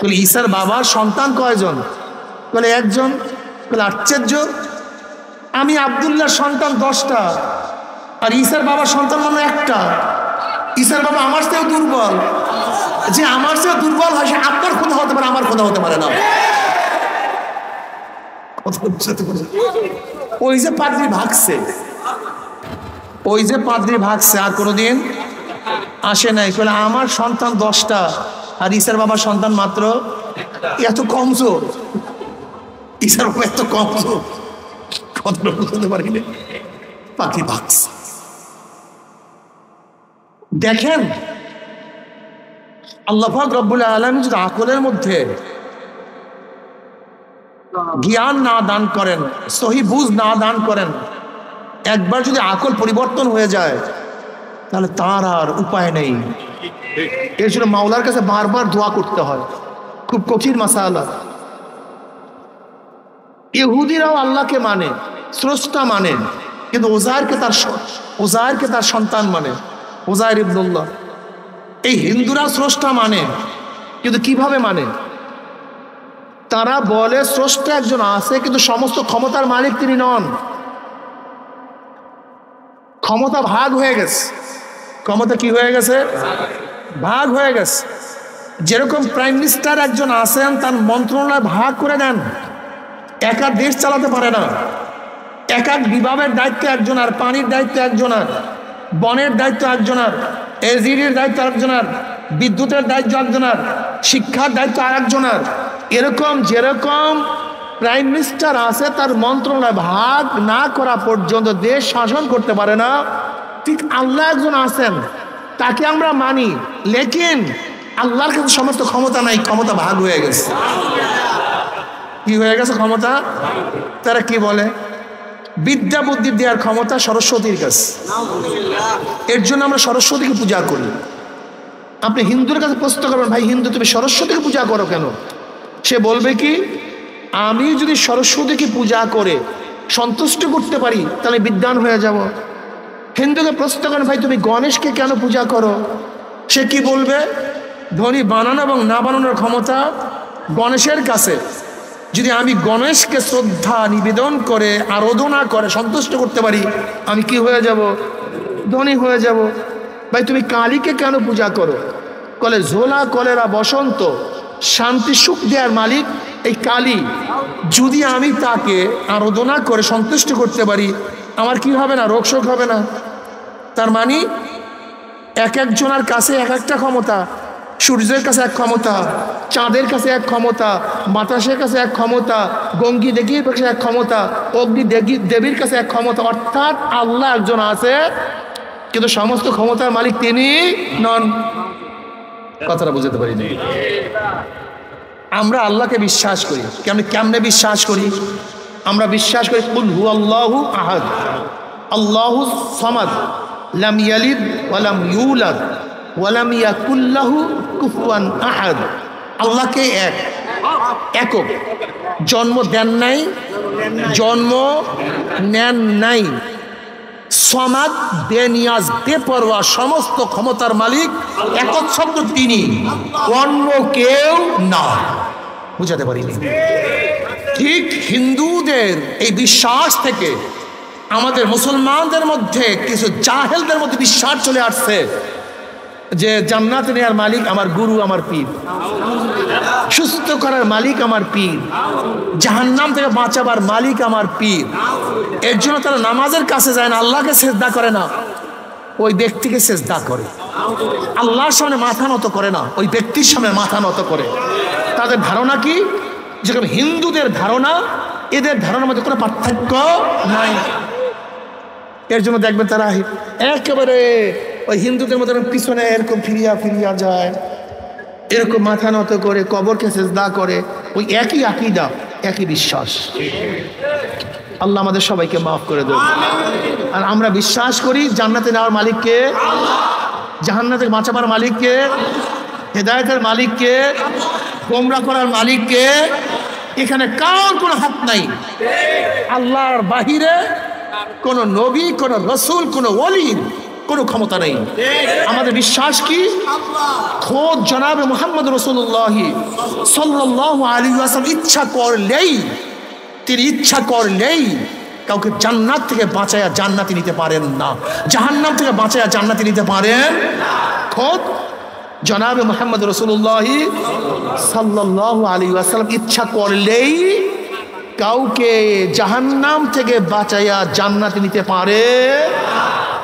বলে ঈসার বাবার সন্তান কয়জন? বলে একজন। বলে আশ্চর্য, আমি আব্দুল্লাহর সন্তান 10টা আর ঈসার বাবার সন্তান মানে একটা। ঈসার বাবা আমার চেয়েও দুর্বল, যে আমার চেয়েও দুর্বল হয় সে আপনার খোদা হতে পারে, আমার খোদা হতে পারে না। ওই যে পাদ্রী ভাগছে, আর কোনোদিন আসে নাই। বলে আমার সন্তান 10টা আর ঈসার বাবার সন্তান মাত্র এত কমজোর, ঈসার বাবা এত কমজোর, কথাটা বুঝতে পারি না। পাদ্রী ভাগছে। দেখেন আল্লাহ পাক রব্বুল আলামিন যদি আকলের মধ্যে জ্ঞান না দান করেন, সহি বুঝ না দান করেন, একবার যদি আকল পরিবর্তন হয়ে যায় তাহলে তার আর উপায় নেই। এর জন্য মাওলার কাছে বারবার দোয়া করতে হয়, খুব কঠিন মাসালা। ইহুদিরাও আল্লাহকে মানে, স্রষ্টা মানে, কিন্তু ওজায়েরকে তার সন্তান মানে, ওজায়ের ইবনুল্লাহ। এই হিন্দুরা স্রষ্টা মানে, কিন্তু কিভাবে মানে? তারা বলে স্রষ্টা একজন আছে, কিন্তু সমস্ত ক্ষমতার মালিক তিনি নন। ক্ষমতা ভাগ হয়ে গেছে। ক্ষমতা কি হয়ে গেছে? ভাগ হয়ে গেছে। যেরকম প্রাইম মিনিস্টার একজন আছেন, তার মন্ত্রণালয় ভাগ করে দেন, একা দেশ চালাতে পারে না। এক এক বিভাগের দায়িত্ব একজনের, পানির দায়িত্ব একজনের, বনের দায়িত্ব একজনের, এজিডির দায়িত্ব একজনের, বিদ্যুতের দায়িত্ব একজনের, শিক্ষার দায়িত্ব আরেকজনের। এরকম যেরকম প্রাইম মিনিস্টার আছে, তার মন্ত্রণালয় ভাগ না করা পর্যন্ত দেশ শাসন করতে পারে না, ঠিক আল্লাহ একজন আছেন, তাকে আমরা মানি, লেকিন আল্লাহর কাছে সমস্ত ক্ষমতা নাই, ক্ষমতা ভাগ হয়ে গেছে। কি হয়ে গেছে? ক্ষমতা। তারা কি বলে? বিদ্যা বুদ্ধি দেওয়ার ক্ষমতা সরস্বতীর কাছে। এর জন্য আমরা সরস্বতীকে পূজা করি। আপনি হিন্দুর কাছে প্রশ্ন করবেন, ভাই হিন্দু তুমি সরস্বতীকে পূজা করো কেন? সে বলবে কি, আমি যদি সরস্বতীকে পূজা করে সন্তুষ্ট করতে পারি তাহলে বিদ্বান হয়ে যাব। হিন্দুকে প্রশ্ন করেন, ভাই তুমি গণেশকে কেন পূজা করো? সে কি বলবে, ধনী বানানো এবং না বানানোর ক্ষমতা গণেশের কাছে। যদি আমি গণেশকে শ্রদ্ধা নিবেদন করে আরাধনা করে সন্তুষ্ট করতে পারি, আমি কি হয়ে যাব? ধনী হয়ে যাব। ভাই তুমি কালীকে কেন পূজা করো? কলে ঝোলা কলেরা বসন্ত শান্তি সুখ দেওয়ার মালিক এই কালী। যদি আমি তাকে আরাধনা করে সন্তুষ্ট করতে পারি, আমার কি হবে না? রোগ শোক হবে না। তার মানে এক একজনের কাছে এক একটা ক্ষমতা। সূর্যের কাছে এক ক্ষমতা, চাঁদের কাছে এক ক্ষমতা, বাতাসের কাছে এক ক্ষমতা, গঙ্গি দেবীর কাছে এক ক্ষমতা, অগ্নি দেবীর কাছে এক ক্ষমতা। অর্থাৎ আল্লাহ একজন আছে, কিন্তু সমস্ত ক্ষমতার মালিক তিনি নন। কথাটা বুঝতে পারি না। আমরা আল্লাহকে বিশ্বাস করি। কেমনে বিশ্বাস করি? আমরা বিশ্বাস করি কুল হু আল্লাহু আহাদ, আল্লাহু সামাদ, লাম ইয়ালিদ ওয়া লাম ইউলাদ ওয়া লাম ইয়াকুল লাহু কুফুয়ান আহাদ। আল্লাহকে একক, জন্ম দেন নাই, জন্ম নেন নাই, সমাদ, বেনিয়াজ, বেপরোয়া, সমস্ত ক্ষমতার মালিক একচ্ছত্র তিনি, অন্য কেউ না। বুঝাতে পারিনি? ঠিক হিন্দুদের এই বিশ্বাস থেকে আমাদের মুসলমানদের মধ্যে কিছু জাহেলদের মধ্যে বিশ্বাস চলে আসছে যে জান্নাত নেওয়ার মালিক আমার গুরু, আমার পীর, সুস্থ করার মালিক আমার পীর, জাহান্নাম থেকে বাঁচাবার মালিক আমার পীর। এর জন্য তারা নামাজের কাছে যায় না, আল্লাহকে সেজদা করে না, ওই ব্যক্তিকে সেজদা করে। আল্লাহর সামনে মাথা নত করে না, ওই ব্যক্তির সামনে মাথা নত করে। তাদের ধারণা কি? যেরকম হিন্দুদের ধারণা এদের ধারণার মধ্যে কোনো পার্থক্য নাই। এর জন্য দেখবেন তারা একেবারে ওই হিন্দুদের মতো পিছনে এরকম ফিরিয়া ফিরিয়া যায়, এরকম মাথা নত করে কবরকে সিজদা করে, ওই একই আকীদা, একই বিশ্বাস। আল্লাহ আমাদের সবাইকে মাফ করে দেন। আর আমরা বিশ্বাস করি জান্নাতে নেওয়ার মালিককে, জাহান্নাম থেকে বাঁচাবার মালিককে, হেদায়েতের মালিককে, গোমরাহ করার মালিককে। এখানে কার কোনো হাত নাই। আল্লাহর বাহিরে কোন নবী, কোন রসুল, কোন ওলির কোনো ক্ষমতা নেই। আমাদের বিশ্বাস কি? খোদ জনাবে মুহাম্মদ রাসূলুল্লাহ সাল্লাল্লাহু আলাইহি ওয়াসাল্লাম ইচ্ছা করলেই, তিনি ইচ্ছা করলেই কাউকে জান্নাত থেকে বাঁচায়া জান্নাতে নিতে পারেন না, জাহান্নাম থেকে বাঁচায়া জান্নাতে নিতে পারেন। খোদ জনাবে মুহাম্মদ রাসূলুল্লাহ সাল্লাল্লাহু আলাইহি ওয়াসাল্লাম ইচ্ছা করলেই কাউকে জাহান্নাম থেকে বাঁচায়া জান্নাতে নিতে পারে।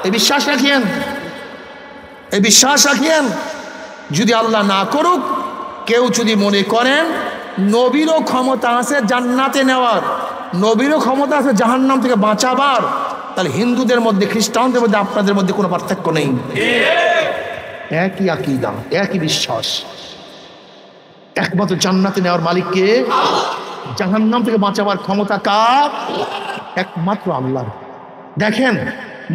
এই বিশ্বাস রাখিয়েন, এই বিশ্বাস রাখিয়েন। যদি আল্লাহ না করুক, কেউ যদি মনে করেন নবীরও ক্ষমতা আছে জান্নাতে নেওয়ার, নবীরও ক্ষমতা আছে জাহান্নাম থেকে বাঁচাবার, তাহলে হিন্দুদের মধ্যে, খ্রিস্টানদের মধ্যে, আপনাদের মধ্যে কোনো পার্থক্য নেই। একই আকীদা, একই বিশ্বাস। একমাত্র জান্নাতে নেওয়ার মালিককে, জাহান্নাম থেকে বাঁচাবার ক্ষমতা কার? একমাত্র আল্লাহর। দেখেন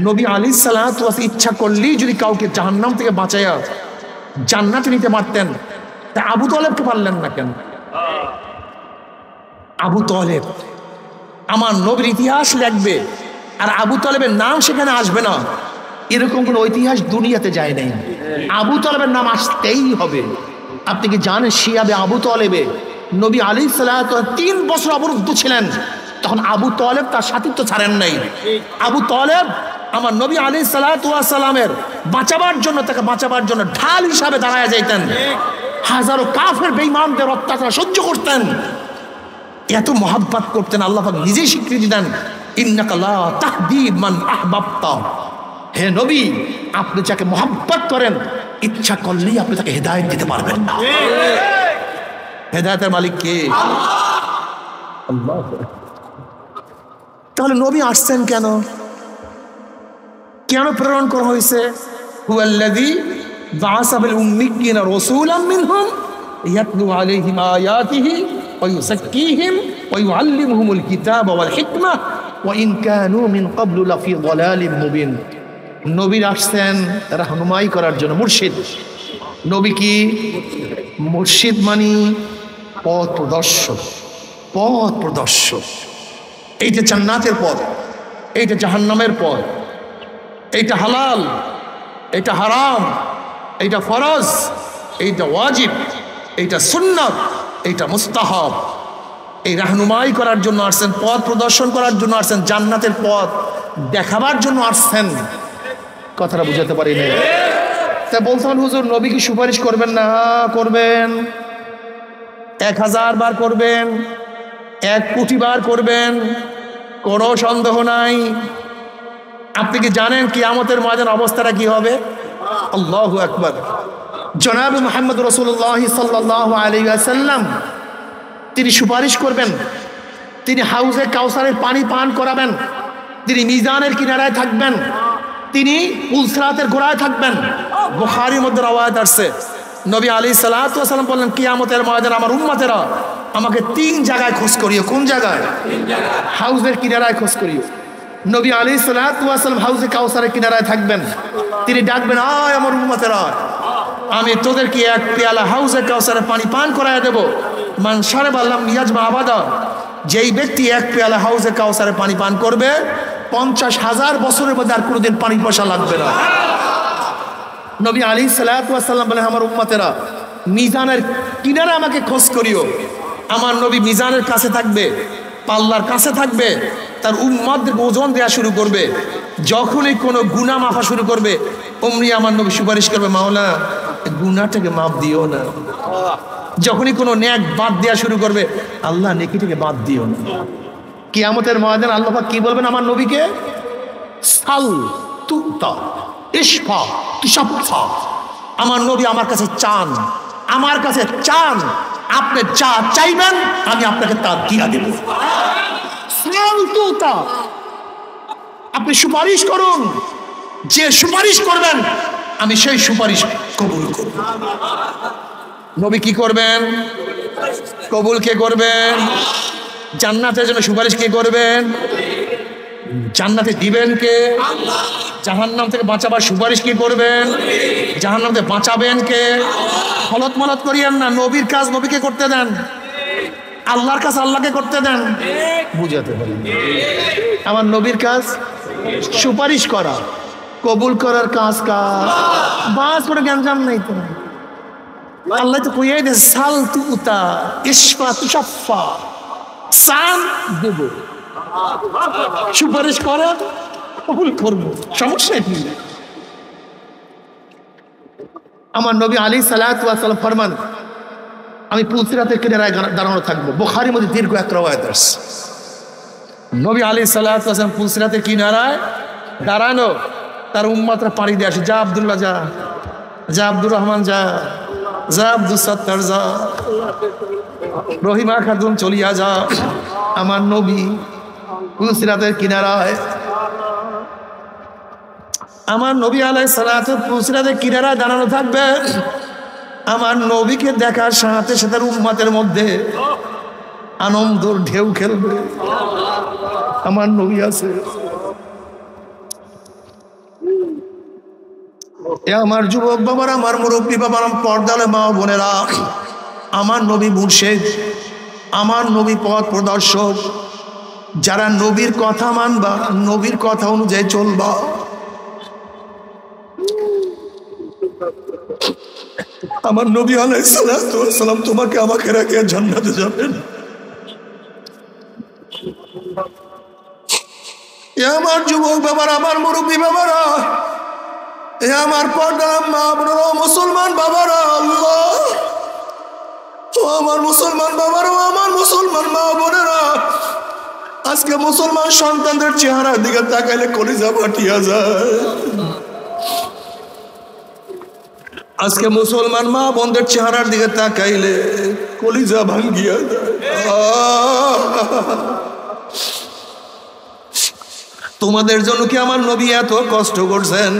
নবী আলাইহিস সালাতু ওয়াস ইচ্ছা করলেই যদি কাউকে জাহান্নাম থেকে বাঁচায়া জান্নাতে নিতে পারতেন, তা আবু তালেবকে পারলেন না কেন? আবু তালেব, আমার নবীর ইতিহাস লিখবে আর আবু তালেবের নাম সেখানে আসবে না, এরকম কোনো ঐতিহাস দুনিয়াতে যায় নাই। আবু তালেবের নাম আসতেই হবে। আপনি কি জানেন শিয়াবে আবু তালেবে নবী আলাইহিস সালাতু ওয়াস 3 বছর অবরুদ্ধ ছিলেন, তখন আবু তালেব তার সাথীত্ব ছাড়েন নাই। আবু তালেব আমার নবী আলাইহিস সালাতু ওয়াস সালামের বাঁচাবার জন্য, তাকে বাঁচাবার জন্য ঢাল হিসাবে দাঁড়ায় যাইতেন, হাজারো কাফের বেঈমানদের অত্যাচার সহ্য করতেন, এত মহব্বত করতেন। আল্লাহ পাক নিজেই স্বীকৃতি দেন, ইন্নাকা লা তাহদি মান আহবাবতা। হে নবী, আপনি যাকে মহব্বত করেন ইচ্ছা করলেই আপনি তাকে হেদায়েত দিতে পারবেন না। হেদায়েতের মালিক কে? আল্লাহ। তাহলে নবী আসছেন কেন? কেন প্রেরণ করা হয়েছে? হুয়াল্লাযী বাআসা বিল উম্মিয়্যিনা রাসূলাম মিনহুম ইয়াতলু আলাইহিম আয়াতিহি ওয়া ইউযাক্কিহিম ওয়া ইউআল্লিমুহুমুল কিতাবা ওয়াল হিকমা ওয়া ইন কানু মিন ক্বাবলু লাফি যালালিম মুবিন। নবী আসছেন রাহনুমাই করার জন্য, মুর্শিদ। নবী কি? মুর্শিদ মানি পথ প্রদর্শক, পথ প্রদর্শক। এইটা জান্নাতের পথ, এইটা জাহান্নামের পথ, এইটা হালাল, এইটা হারাম, এইটা ফরজ, এইটা ওয়াজিব, এইটা সুন্নাত, এইটা মুস্তাহাব। এই রাহনুমাই করার জন্য আসছেন, পথ প্রদর্শন করার জন্য আসছেন, জান্নাতের পথ দেখাবার জন্য আসছেন। কথাটা বুঝাতে পারি না। তা বলছেন হুজুর নবী কি সুপারিশ করবেন না? করবেন, 1000 বার করবেন, 1 কোটি বার করবেন, কোনো সন্দেহ নাই। আপনি কি জানেন কিয়ামতের ময়দান অবস্থাটা কি হবে? আল্লাহু আকবার। জনাবে মুহাম্মদ রাসূলুল্লাহ সাল্লাল্লাহু আলাইহি ওয়াসাল্লাম তিনি সুপারিশ করবেন, তিনি হাউজে কাউসারের পানি পান করাবেন, তিনি মিজানের কিনারায় থাকবেন, তিনি পুলসরাতের গোড়ায় থাকবেন। বুখারীর মধ্যে রওয়ায়াত আসছে, নবী আলাইহিস সালাতু ওয়াস সালাম বললেন কিয়ামতের ময়দানে আমার উম্মতেরা আমাকে 3 জায়গায় খোঁজ করিও। কোন জায়গায়? হাউজের কিনারায় খোঁজ করিও। নবী আলাইহিস সালাতু ওয়াস সালাম হাউজে কাউসারের কিনারায় থাকবেন, তিনি ডাকবেন, আয় আমার উম্মতেরা, আমি তোদেরকে 1 পেয়ালা হাউজে কাউসারের পানি পান করায় দেব। মান শারাবা লাম ইয়াজমা আবাদা, যেই ব্যক্তি 1 পেয়ালা হাউজে কাউসারের পানি পান করবে 50,000 বছরের মধ্যে আর কোনোদিন পানি পয়সা লাগবে না। নবী আলাইহিস সালাতু ওয়াস সালাম বলেন আমার উম্মতেরা মিজানের কিনারে আমাকে খোঁজ করিও। আমার নবী মিজানের কাছে থাকবে, পাল্লার কাছে থাকবে, তার উম্মতদেরকে ওজন দেওয়া শুরু করবে। যখনই কোনো গুনাহ মাফা শুরু করবে অমনি আমার নবী সুপারিশ করবে, মাওলা গুনাহটাকে মাফ দিও না। যখনই কোনো নেক বাদ দেওয়া শুরু করবে, আল্লাহ নেকিটাকে বাদ দিও না। কিয়ামতের ময়দানে আল্লাহ পাক কি বলবেন আমার নবীকে? সাল তুতা ইশফা তুশাফা। আমার নবী আমার কাছে চান, আমার কাছে চান, আপনি যা চাইবেন আমি আপনাকে তা দিয়া দেব। ফালতুতা। আপনি সুপারিশ করুন, যে সুপারিশ করবেন আমি সেই সুপারিশ কবুল করব। নবী কি করবেন? কবুল কে করবেন? জান্নাতের জন্য সুপারিশ কে করবেন? জান্নাতে দিবেন কে? জাহান্নাম থেকে বাঁচাবার সুপারিশ কি করবেন? জাহান্নাম থেকে বাঁচাবেন কে? হলত মলত করিয়েন না। নবীর কাজ নবীকে করতে দেন, আল্লাহর কাজ আল্লাহকে করতে দেন। বুঝাতে পারেন? আমার নবীর কাজ সুপারিশ করা, কবুল করার কাজ কাজ বাস করে জ্ঞান নাই তো। আল্লাহ তো কইয়াই দে সাল তুতা ইশফা তুশাফা, সান দেব, সুপারিশ করা কবুল করবো, সমস্যা কি? আমার নবী আলী সালাতু ওয়াস সালাম ফরমান, আমি পুলসিরাতের কিনারায় দাঁড়ানো থাকবো। বুখারীর মধ্যে দীর্ঘ এক রওয়ায়াত আছে। নবী আলাইহিস সালাতু ওয়াস সালাম পুলসিরাতের কিনারায় দাঁড়ানো, তার উম্মতরা পাড়ি দিয়ে আসে, যা আব্দুল্লাহ যা, যা আব্দুর রহমান যা, যা আব্দুল সত্তার যা, রহিমা খাতুন চলিয়া যা। আমার নবী পুলসিরাতের কিনারায়, আমার নবী আলাইহিস সালাতু পুলসিরাতের কিনারায় দাঁড়ানো থাকবে। আমার নবীকে দেখার সাথে সাথে উম্মতের মধ্যে আনন্দর ঢেউ খেলবে। আমার নবী আছে। এ আমার যুবক বাবারা, আমার মুরব্বী বাবার, পর্দালে মা বোনেরা, আমার নবী মুর্শিদ, আমার নবী পথ প্রদর্শক। যারা নবীর কথা মানবা, নবীর কথা অনুযায়ী চলবা, আমার নবী আলাইহিস সালাতু ওয়াস সালাম তোমাকে আমাকে রেখে জান্নাতে যাবেন। এ আমার যুবক বাবারা, আমার মুরব্বী বাবারা, এ আমার পর্দা মা বোনেরা, মুসলমান বাবারা, আল্লাহ ও আমার মুসলমান বাবারা, ও আমার মুসলমান মা বোনেরা, আজকে মুসলমান সন্তানদের চেহারার দিকে তাকাইলে কলিজা ফাটিয়া যায়। আজকে মুসলমান মা বোনদের চেহারার দিকে তাকাইলে কলিজা ভাঙ্গিয়া যায়। তোমাদের জন্য কি আমার নবী এত কষ্ট করছেন?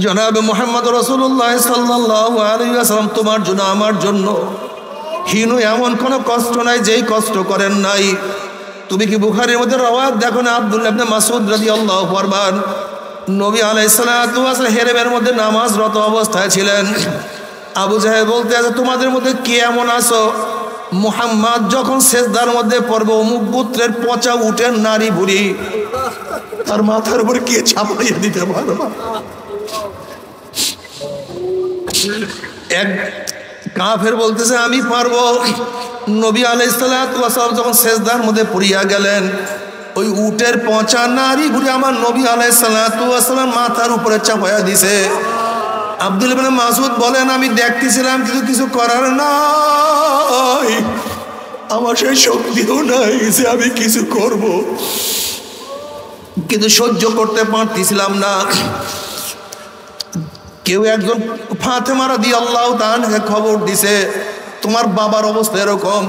জনাবে মুহাম্মদ রাসূলুল্লাহ সাল্লাল্লাহু আলাইহি ওয়াসাল্লাম তোমার জন্য আমার জন্য হিনু এমন কোনো কষ্ট নাই যেই কষ্ট করেন নাই। তুমি কি বুখারীর মধ্যে রওয়ায়াত দেখো না, আব্দুল্লাহ ইবনে মাসউদ রাদিয়াল্লাহু ফরমান, নবী আলাইহিস সালাতু ওয়াস সালাম হেরেমের মধ্যে নামাজরত অবস্থায় ছিলেন। আবু জাহেল বলতে আছে, তোমাদের মধ্যে কে এমন আছো, মুহাম্মদ যখন সেজদার মধ্যে পড়বে অমুক গোত্রের পচা উটের নারী বুড়ি তার মাথার উপরে কে চাপাইয়া দিতে পারবা? এক কাফের বলতেছে আমি পারবো। নবী আলাইহিস সালাতু ওয়াস সালাম যখন সেজদার মধ্যে পড়িয়া গেলেন, ওই উটের পচা নারী ঘুরে আমার নবী আলাইহিস সালাতু ওয়াস সালাম মাথার উপরে চাপাইয়া দিছে। আব্দুল্লাহ ইবনে মাসউদ বলেন, আমি দেখতেছিলাম কিন্তু কিছু করার নাই, আমার সেই শক্তিও নাই যে আমি কিছু করব, কিন্তু সহ্য করতে পারতেছিলাম না। কেউ একজন ফাতেমা রাদিয়াল্লাহু তাআলাকে খবর দিছে, তোমার বাবার অবস্থা এরকম।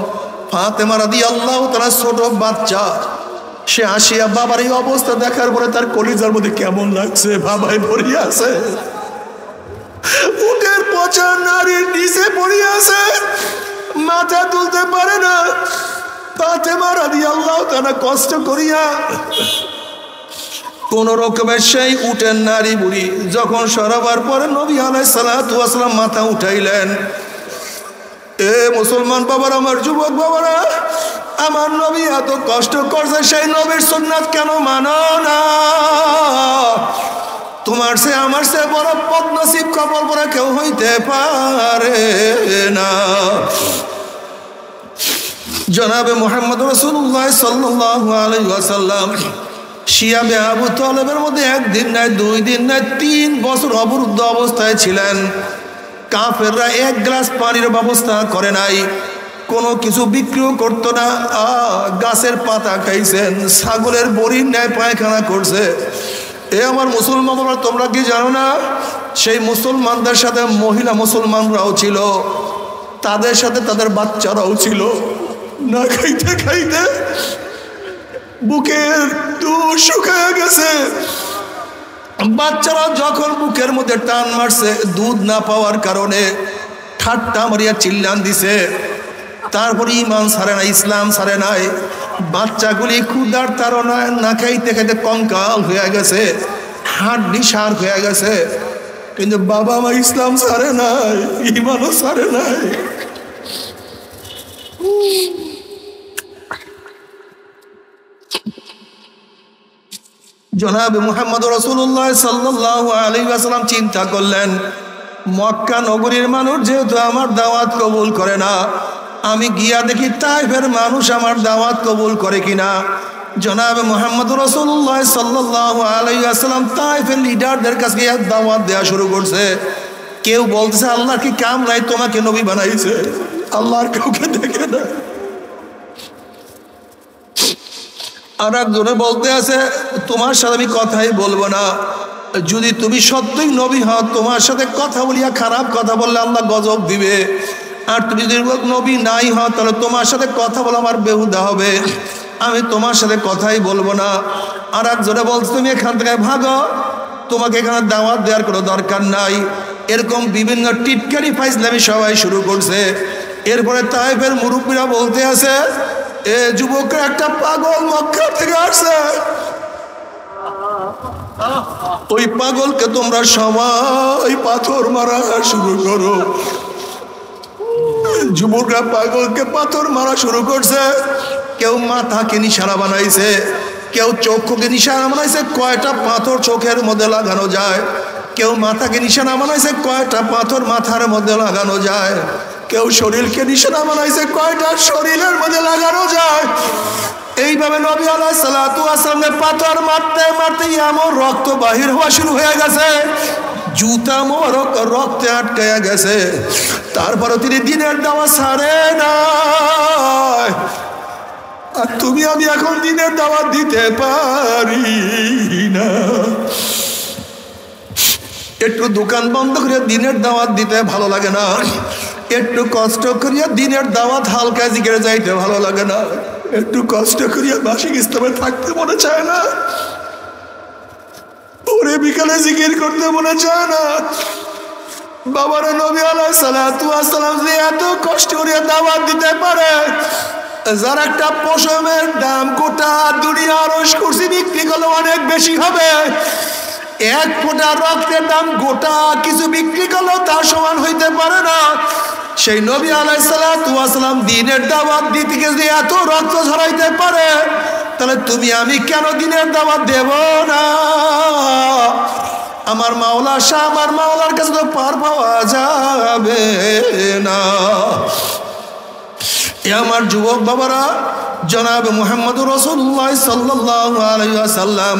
ফাতেমা রাদিয়াল্লাহু তাআলা ছোট বাচ্চা, সে আসিয়া বাবার এই অবস্থা দেখার পরে তার কলিজার মধ্যে কেমন লাগছে, বাবাই পড়িয়া আছে, উটের পচা নারীর নিচে পড়িয়া আছে, মাথা তুলতে পারে না। ফাতেমা রাদিয়াল্লাহু তাআলা কষ্ট করিয়া কোন রকমের সেই উটের নারী বুড়ি যখন সরাবার পরে নবী আলাইহিস সালাতু ওয়াস সালাম মাথা উঠাইলেন। এ মুসলমান বাবারা, আমার যুবক বাবারা, আমার নবী এত কষ্ট করছে, সেই নবীর সুন্নাত কেন মানো না? তোমার সে আমার সে বড় বদনসিব কপাল পরা কেউ হইতে পারে না। জনাবে মুহাম্মদ রাসূলুল্লাহ সাল্লাল্লাহু আলাইহি ওয়াসাল্লাম শিয়াবে আবু তালেবের মধ্যে একদিন নাই, 2 দিন নাই, 3 বছর অবরুদ্ধ অবস্থায় ছিলেন। কাফেররা এক গ্লাস পানির ব্যবস্থা করে নাই, কোনো কিছু বিক্রিও করতো না। গাছের পাতা খাইছেন, ছাগলের বড়ির ন্যায় পায়খানা করছে। এ আমার মুসলমান, তোমরা কি জানো না, সেই মুসলমানদের সাথে মহিলা মুসলমানরাও ছিল, তাদের সাথে তাদের বাচ্চারাও ছিল। না খাইতে খাইতে বুকের দুধ শুকিয়ে গেছে। বাচ্চারা যখন বুকের মধ্যে টান মারছে দুধ না পাওয়ার কারণে ঠাট্টা মারিয়া চিল্লান দিছে, তারপরে ইমান ছাড়ে না, ইসলাম ছাড়ে নাই। বাচ্চাগুলি ক্ষুধার তাড়নায় না খাইতে খাইতে কঙ্কাল হয়ে গেছে, হাড্ডি সার হয়ে গেছে, কিন্তু বাবা মা ইসলাম ছাড়ে নাই, ইমানও ছাড়ে নাই। জনাব মুহাম্মদ রাসূলুল্লাহ সাল্লাল্লাহু আলাইহি ওয়াসাল্লাম চিন্তা করলেন, মক্কা নগরীর মানুষ যেহেতু আমার দাওয়াত কবুল করে না, আমি গিয়া দেখি তাইফের মানুষ আমার দাওয়াত কবুল করে কিনা। জনাব মুহাম্মদ রাসূলুল্লাহ সাল্লাল্লাহু আলাইহি ওয়াসাল্লাম তাইফের লিডারদের কাছে গিয়ে দাওয়াত দেওয়া শুরু করছে। কেউ বলতেছে আল্লাহর কি কাম নাই, তোমাকে নবী বানাইছে, আল্লাহর কাউকে দেখে না। আর একজনে বলতে আছে তোমার সাথে আমি কথাই বলবো না, যদি তুমি সত্যই নবী হও তোমার সাথে কথা বলিয়া খারাপ কথা বললে আল্লাহ গজব দিবে, আর তুমি যদি নবী নাই হও তাহলে তোমার সাথে কথা বলা আমার বেহুদা হবে, আমি তোমার সাথে কথাই বলবো না। আর একজনে বলছে তুমি এখান থেকে ভাগো, তোমাকে এখানে দাওয়াত দেওয়ার কোনো দরকার নাই। এরকম বিভিন্ন টিটকারি ফাইজলামি সবাই শুরু করছে। এরপরে তাইফের মুরব্বীরা বলতে আছে এ যুবকরা একটা পাগল মক্কা থেকে আসছে, ওই পাগলকে তোমরা সবাই পাথর মারা শুরু করো। যুবকরা পাগলকে পাথর মারা শুরু করছে। কেউ মাথাকে নিশানা বানাইছে, কেউ চক্ষুকে নিশানা বানাইছে কয়টা পাথর চোখের মধ্যে লাগানো যায়, কেউ মাথাকে নিশানা বানাইছে কয়টা পাথর মাথার মধ্যে লাগানো যায়, কেউ শরীরকে নিশানা বানাইছে কয়টা শরীরের মধ্যে লাগানো যায়। এইভাবে নবী আলাইহিস সালাতু ওয়াস সালামের পাথর মারতে মারতে এমন রক্ত বাহির হওয়া শুরু হয়ে গেছে, জুতা মোবারক রক্তে আটকায়া গেছে। তারপরে তিনি দিনের দাওয়াত ছাড়ে না। আর তুমি আমি এখন দিনের দাওয়াত দিতে পারি না, একটু দোকান বন্ধ করে দিনের দাওয়াত দিতে ভালো লাগে না, একটু কষ্ট করিয়া দিনের দাওয়াত হালকা জিগিরে যাইতে ভালো লাগে না, একটু কষ্ট করিয়া মাসিক ইসলামে থাকতে মনে চায় না, ভোরে বিকালে জিকির করতে মনে চায় না। বাবারা নবী আলাইহিস সালাতু ওয়াস সালাম যে এত কষ্ট করিয়া দাওয়াত দিতে পারে, যার একটা পশমের দাম গোটা দুনিয়ার কুরসি বিক্রি করলে অনেক বেশি হবে, এক ফোঁটা রক্তের দাম গোটা কিছু বিক্রি করলেও তার সমান হইতে পারে না। সেই নবী আলাইহিস সালাতু ওয়াস সালাম দিনের দাওয়াত দিতে গিয়ে যদি এত রক্ত ঝরাইতে পারে, তাহলে তুমি আমি কেন দিনের দাওয়াত দেব না? আমার মাওলা শাহ, আমার মাওলার কাছে তো পার পাওয়া যাবে না। এ আমার যুবক বাবারা, জনাব মুহাম্মদ রাসূলুল্লাহ সাল্লাল্লাহু আলাইহি ওয়াসাল্লাম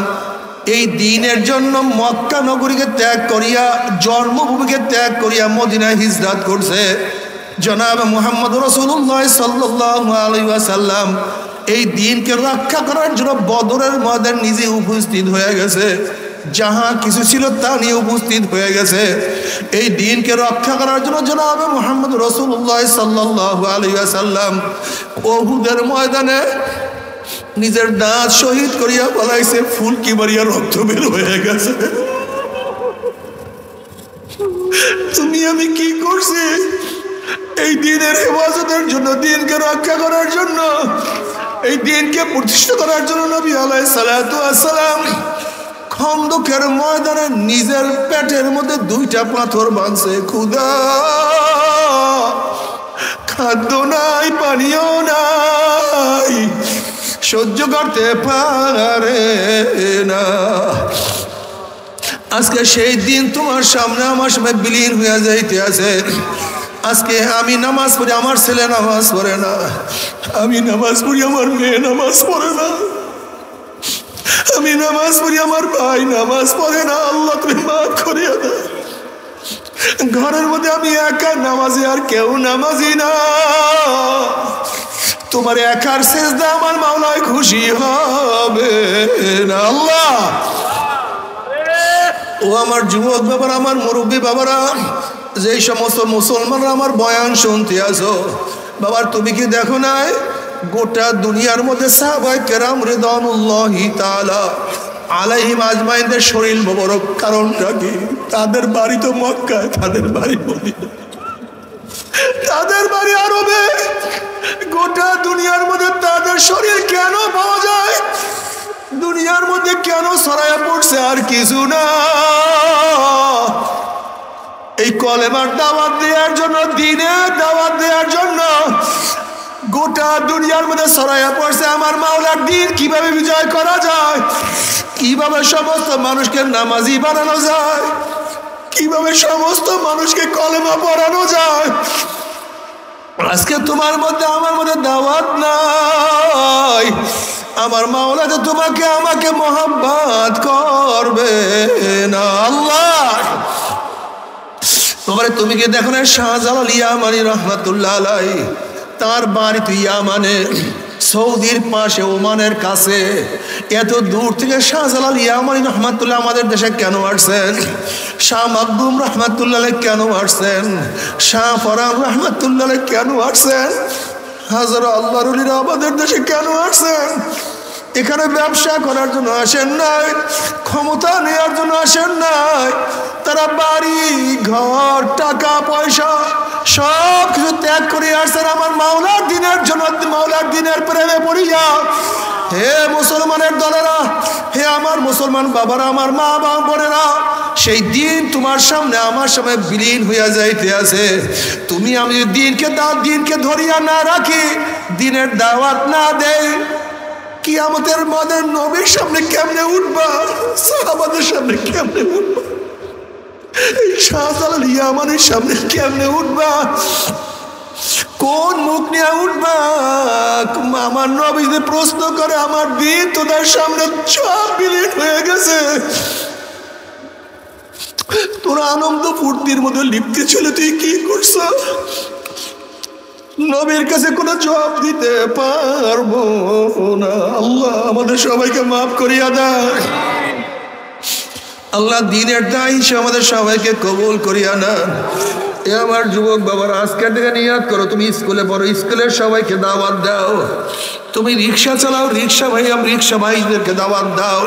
এই দ্বীনের জন্য মক্কা নগরীকে ত্যাগ করিয়া, জন্মভূমিকে ত্যাগ করিয়া মদিনায় হিজরত করছে। জনাব মুহাম্মদ রাসূলুল্লাহ সাল্লাল্লাহু আলাইহি ওয়াসাল্লাম এই দ্বীনকে রক্ষা করার জন্য বদরের ময়দানে নিজে উপস্থিত হয়ে গেছে, যাহা কিছু ছিল তা নিয়ে উপস্থিত হয়ে গেছে। এই দ্বীনকে রক্ষা করার জন্য জনাব মুহাম্মদ রাসূলুল্লাহ সাল্লাল্লাহু আলাইহি ওয়াসাল্লাম উহুদের ময়দানে নিজের দাঁত শহীদ করিয়া বলাইছে, ফুলকি মারিয়া রক্ত বের হয়ে গেছে। তুমি আমি কি করছি? এই দ্বীনের হেফাজতের জন্য, দ্বীনকে রক্ষা করার জন্য, এই দ্বীনকে প্রতিষ্ঠা করার জন্য নবী আলাইহিস সালাতু ওয়াস সালাম খন্দকের ময়দানে নিজের পেটের মধ্যে দুইটা পাথর বাঁধছে। ক্ষুধা, খাদ্য নাই, পানীয় নাই, সহ্য করতে পারে না। আজকে সেই দিন তোমার সামনে আমার সামনে বিলীন হয়ে যাইতে আছে। আজকে আমি নামাজ পড়ি, আমার ছেলে নামাজ পড়ে না, আমি নামাজ পড়ি, আমার মেয়ে নামাজ পড়ে না, আমি নামাজ পড়ি, আমার ভাই নামাজ পড়ে না। আল্লাহ তুমি মাফ করিয়া দাও। ঘরের মধ্যে আমি একা নামাজি, আর কেউ নামাজি না। তোমার একার সেজদা আমার মাওলায় খুশি হবে না। আল্লাহ, ও আমার যুবক বাবারা, আমার মুরব্বী বাবারা, যেই সমস্ত মুসলমানরা আমার বয়ান শুনতে আসো, বাবার তুমি কি দেখো নাই গোটা দুনিয়ার মধ্যে সাহাবায়ে কেরাম রিদওয়ানুল্লাহি তাআলা আলাইহিম আজমাইনদের শরীর মোবারক কারণটা কি? তাদের বাড়ি তো মক্কায়, তাদের বাড়ি মদিনা, তাদের বাড়ি আরবে। গোটা দুনিয়ার মধ্যে তাদের শরীর কেন পাওয়া যায়? দুনিয়ার মধ্যে কেন ছড়ায়া পড়ছে? আর কিছু না, এই কলেমার দাওয়াত দেওয়ার জন্য, দ্বীনের দাওয়াত দেওয়ার জন্য গোটা দুনিয়ার মধ্যে ছড়ায়া পড়ছে আমার মাওলার দ্বীন কিভাবে বিজয় করা যায়, কিভাবে সমস্ত মানুষকে নামাজি বানানো যায়, কিভাবে সমস্ত মানুষকে কলেমা পড়ানো যায়। আজকে তোমার মধ্যে আমার মধ্যে দাওয়াত নাই, আমার মাওলা যে তোমাকে আমাকে মোহাব্বত করবে না। আল্লাহ তোমার তুমি কি দেখো না শাহজালাল ইয়ামানি রহমাতুল্লাহ আলাইহি, তার বাড়ি তো ইয়ামানে, সৌদির পাশে, ওমানের কাছে। এত দূর থেকে শাহজালাল ইয়ামানি রহমাতুল্লাহ আমাদের দেশে কেন আসছেন? শাহ মাকদুম রহমাতুল্লাহ কেন আসছেন? শাহ ফরান রহমাতুল্লাহ কেন আসছেন? হাজারো আল্লাহর ওলিরা আমাদের দেশে কেন আসছেন? এখানে ব্যবসা করার জন্য আসেন নাই, ক্ষমতা নেওয়ার জন্য আসেন নাই। তারা বাড়ি ঘর টাকা পয়সা সব কিছু ত্যাগ করে আসছেন আমার মাওলার দ্বীনের জন্য, মাওলার দ্বীনের প্রেমে পড়িয়া। হে মুসলমানের দলেরা, হে আমার মুসলমান বাবারা, আমার মা বোনেরা, সেই দিন তোমার সামনে আমার সামনে বিলীন হইয়া যাইতে আছে। তুমি আমি দিনকে ধরিয়া না রাখি, দিনের দাওয়াত না দেই, কিয়ামতের মাঠে নবীর সামনে কেমনে উঠবা, সাহাবাদের সামনে কেমনে উঠবা, এই শাহজালাল ইয়ামানির সামনে কেমনে উঠবা, কোন মুখ নিয়ে উঠবা? আমার নবী যদি প্রশ্ন করে, আমার দিন তোদের সামনে সব বিলীন হয়ে গেছে, তোরা আনন্দ ফুর্তির মধ্যে লিপ্ত ছিল, তুই কি করছ? নবীর কাছে কোনো জবাব দিতে পারবো না। আল্লাহ আমাদের সবাইকে মাফ করিয়া দেয়। আল্লাহ দ্বীনের দায়ী আমাদের সবাইকে কবুল করিয়া না। এ আমার যুবক বাবার, আজকের থেকে নিয়াত করো, তুমি স্কুলে পড়ো, স্কুলের সবাইকে দাওয়াত দাও। তুমি রিক্সা চালাও, রিক্সা ভাইদেরকে দাওয়াত দাও।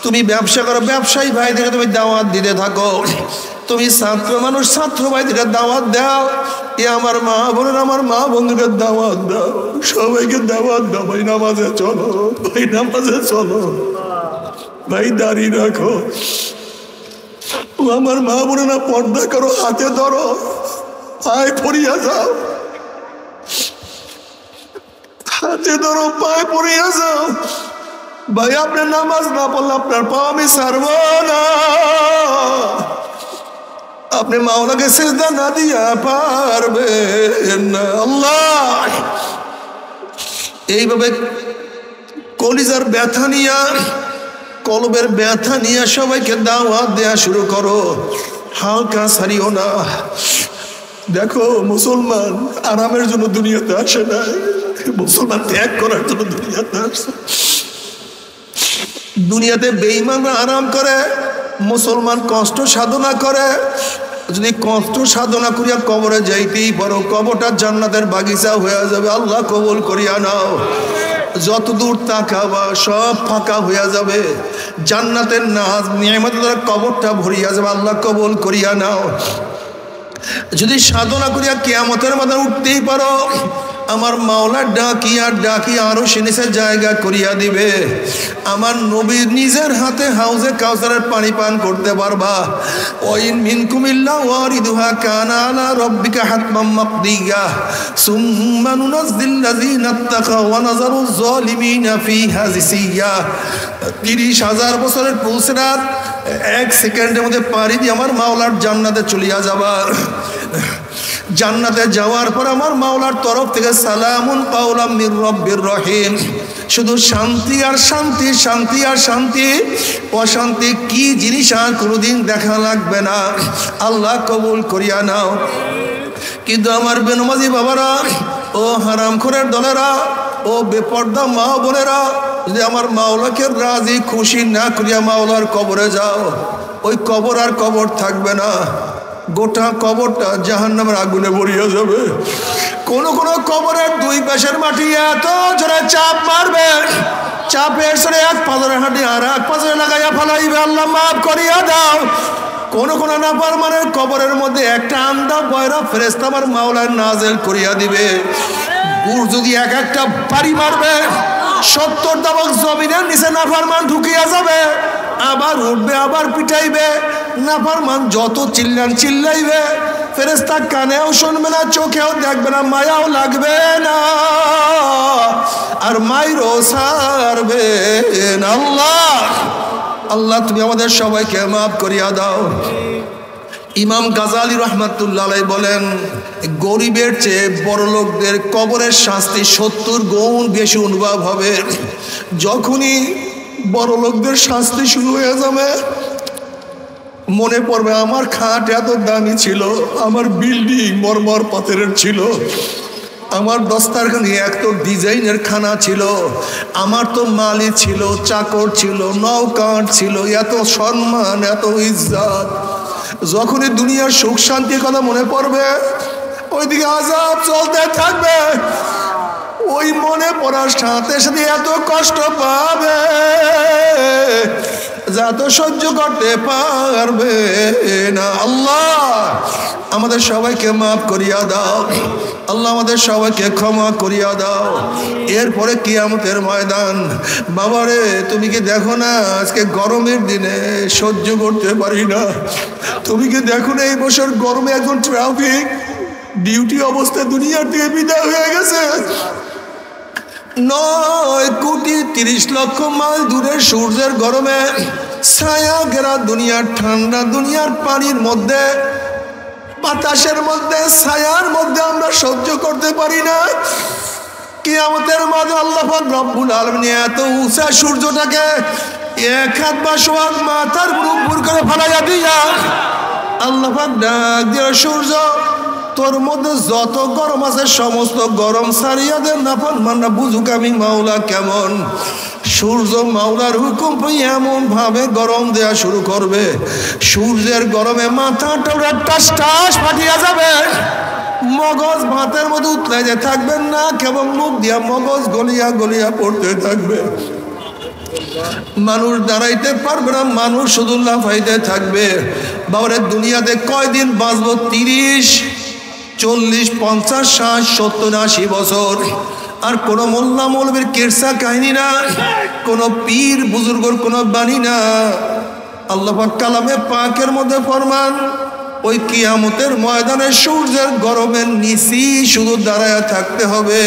তুমি ব্যবসা করো, ব্যবসায়ী ভাইদেরকে তুমি দাওয়াত দিতে থাকো। তুমি ছাত্র মানুষ, ছাত্র ভাইদেরকে দাওয়াত দাও। এ আমার মা বোনের, আমার মা বন্ধুকে দাওয়াত দাও, সবাইকে দাওয়াত দাও। ভাই নামাজে চলো, ভাই নামাজে চলো, ভাই দাঁড়িয়ে রাখো। আমার মা বোনেরা পর্দা করো, হাতে ধরো, পায়ে পড়িয়া যাও, হাতে ধরো, পায়ে পড়িয়া যাও। ভাই আপনার নামাজ না পড়লে আপনার পা আমি ছাড়ব না। আপনি মাওলাকে সিজদা না দিয়া পারবেন না। আল্লাহ এইভাবে কলিজার ব্যথা নিয়া, কলবের ব্যথা নিয়ে সবাইকে দাওয়াত দেয়া শুরু করো, হালকা ছাড়িও না। দেখো মুসলমান আরামের জন্য দুনিয়াতে আসে না, মুসলমান ত্যাগ করার জন্য দুনিয়াতে আসে। দুনিয়াতে বেঈমানরা আরাম করে, মুসলমান কষ্ট সাধনা করে। যদি কষ্ট সাধনা করিয়া কবরে যাইতেই পারো, কবরটা জান্নাতের বাগিচা হয়ে যাবে। আল্লাহ কবুল করিয়া নাও। যত দূর তাকাবা সব ফাঁকা হইয়া যাবে, জান্নাতের নাজ নিয়ামতের দ্বারা কবরটা ভরিয়া যাবে। আল্লাহ কবুল করিয়া নাও। যদি সাধনা করিয়া কিয়ামতের মাঠে উঠতেই পারো, আমার মাওলা ডাকি আরো নিচে জায়গা করিয়া দিবে। আমার নবীর নিজের হাতে হাউজে কাউসারের পানি পান করতে পারবা। ওয়াইন মিনকুম ইল্লা ওয়ারিদুহা কানা আলা রাব্বিকা হাতমান মাকদিয়া সুম্মা নুনাজ্জিল লাযিনা তাকাও ওয়া নাযারু যালিমিনা ফিহা জিসিয়া। ৩০,০০০ বছরের পুলসিরাত ১ সেকেন্ডের মধ্যে পাড়ি দিয়ে আমার মাওলার জান্নাতে চলিয়া যাবা। জান্নাতে যাওয়ার পর আমার মাওলার তরফ থেকে সালামুন কাওলাম মির রব্বির রহিম। শুধু শান্তি আর শান্তি, শান্তি আর শান্তি। অশান্তি কি জিনিস আর কোনোদিন দেখা লাগবে না। আল্লাহ কবুল করিয়া নাও। কিন্তু আমার বেনমাজি বাবারা, ও হারামখোরের দলেরা, ও বেপর্দা মা বোনেরা, যদি আমার মাওলাকে রাজি খুশি না করিয়া মাওলার কবরে যাও, ওই কবর আর কবর থাকবে না। গোটা কবরটা জাহান্নামের আগুনে ভরিয়ে যাবে। কোন কোন কবরের দুই পাশের মাটি এত জোরে চাপ মারবে, চাপের সরে এক পাথরের হাঁটি আর এক পাথরে লাগাইয়া ফেলাইবে। আল্লাহ মাফ করিয়া দাও। কোন কোন নাফরমানের কবরের মধ্যে একটা আন্দা বয়রা ফেরেশতা আমার মাওলার নাজেল করিয়া দিবে। গুড় যদি এক একটা বাড়ি মারবে 70 দাবক জমিনের নিচে নাফরমান ঢুকিয়া যাবে, আবার উঠবে আবার পিটাইবে। নাফরমান যত চিল্লাইবে ফেরেশতা কানেও শুনবে না, চোখেও দেখবে না, মায়াও লাগবে না, আর মাইরও ছাড়বে না। আল্লাহ তুমি আমাদের সবাইকে মাফ করিয়া দাও। ইমাম গাজালি রহমাতুল্লাহ আলাইহি বলেন, গরিবের চেয়ে বড় লোকদের কবরের শাস্তি 70 গুণ বেশি অনুভব হবে। যখনই বড় লোকদের শাস্তি শুরু হয়ে যাবে, মনে পড়বে আমার খাট এত দামি ছিল, আমার বিল্ডিং মরমর পাথরের ছিল, আমার দস্তারখানি এত ডিজাইনের খানা ছিল, আমার তো মালি ছিল, চাকর ছিল, নৌকার ছিল, এত সম্মান, এত ইজ্জত। যখনই দুনিয়ার সুখ শান্তির কথা মনে পড়বে, ওইদিকে আযাব চলতে থাকবে। ওই মনে পড়ার সাথে সাথে এত কষ্ট পাবে যা তো সহ্য করতে পারবে না। আল্লাহ আমাদের সবাইকে মাফ করিয়া দাও। আল্লাহ আমাদের সবাইকে ক্ষমা করিয়া দাও। এরপরে কিয়ামতের ময়দান। বাবারে তুমি কি দেখো না আজকে গরমের দিনে সহ্য করতে পারি না? তুমি কি দেখো না এই বছর গরমে একজন ট্রাফিক ডিউটি অবস্থায় দুনিয়ার থেকে বিদায় হয়ে গেছে। 9,30,00,000 মাইল দূরের সূর্যের গরমে ছায়া ঘেরা দুনিয়ার ঠান্ডা দুনিয়ার পানির মধ্যে, বাতাসের মধ্যে, ছায়ার মধ্যে আমরা সহ্য করতে পারি না। কিয়ামতের মাঝে আল্লাহ পাক রব্বুল আলামিন এত উঁচা সূর্যটাকে এক হাত বা সোয়াক মাথার উপর করে ফেলাইয়া দিয়া আল্লাহ পাক ডাক দিয়া, সূর্য তোর মধ্যে যত গরম আছে সমস্ত গরম সারিয়া দেন, নাফরমানরা বুঝুক আমি মাওলা কেমন। সূর্য মাওলার হুকুম পেয়ে এমন ভাবে গরম দেয়া শুরু করবে, সূর্যের গরমে মাথাটা টাস টাস ফাটিয়া যাবে, মগজ ভাতের মধ্যে উতলাইতে থাকবেন না, কেবল মুখ দিয়া মগজ গলিয়া গলিয়া পড়তে থাকবে। মানুষ দাঁড়াইতে পারবে না, মানুষ শুধু লাফাইতে থাকবে। বাবারে দুনিয়াতে কয়দিন বাঁচবো? 30, 40, 50, 60, 70, 80 বছর। আর কোনো মোল্লা মৌলবীর কিরসা কাহিনী না, কোনো পীর বুজুর্গর কোনো বাণী না। আল্লাহ পাক কালামে পাকের মধ্যে ফরমান, ওই কিয়ামতের ময়দানে সূর্যের গরমের নিচে শুধু দাঁড়ায় থাকতে হবে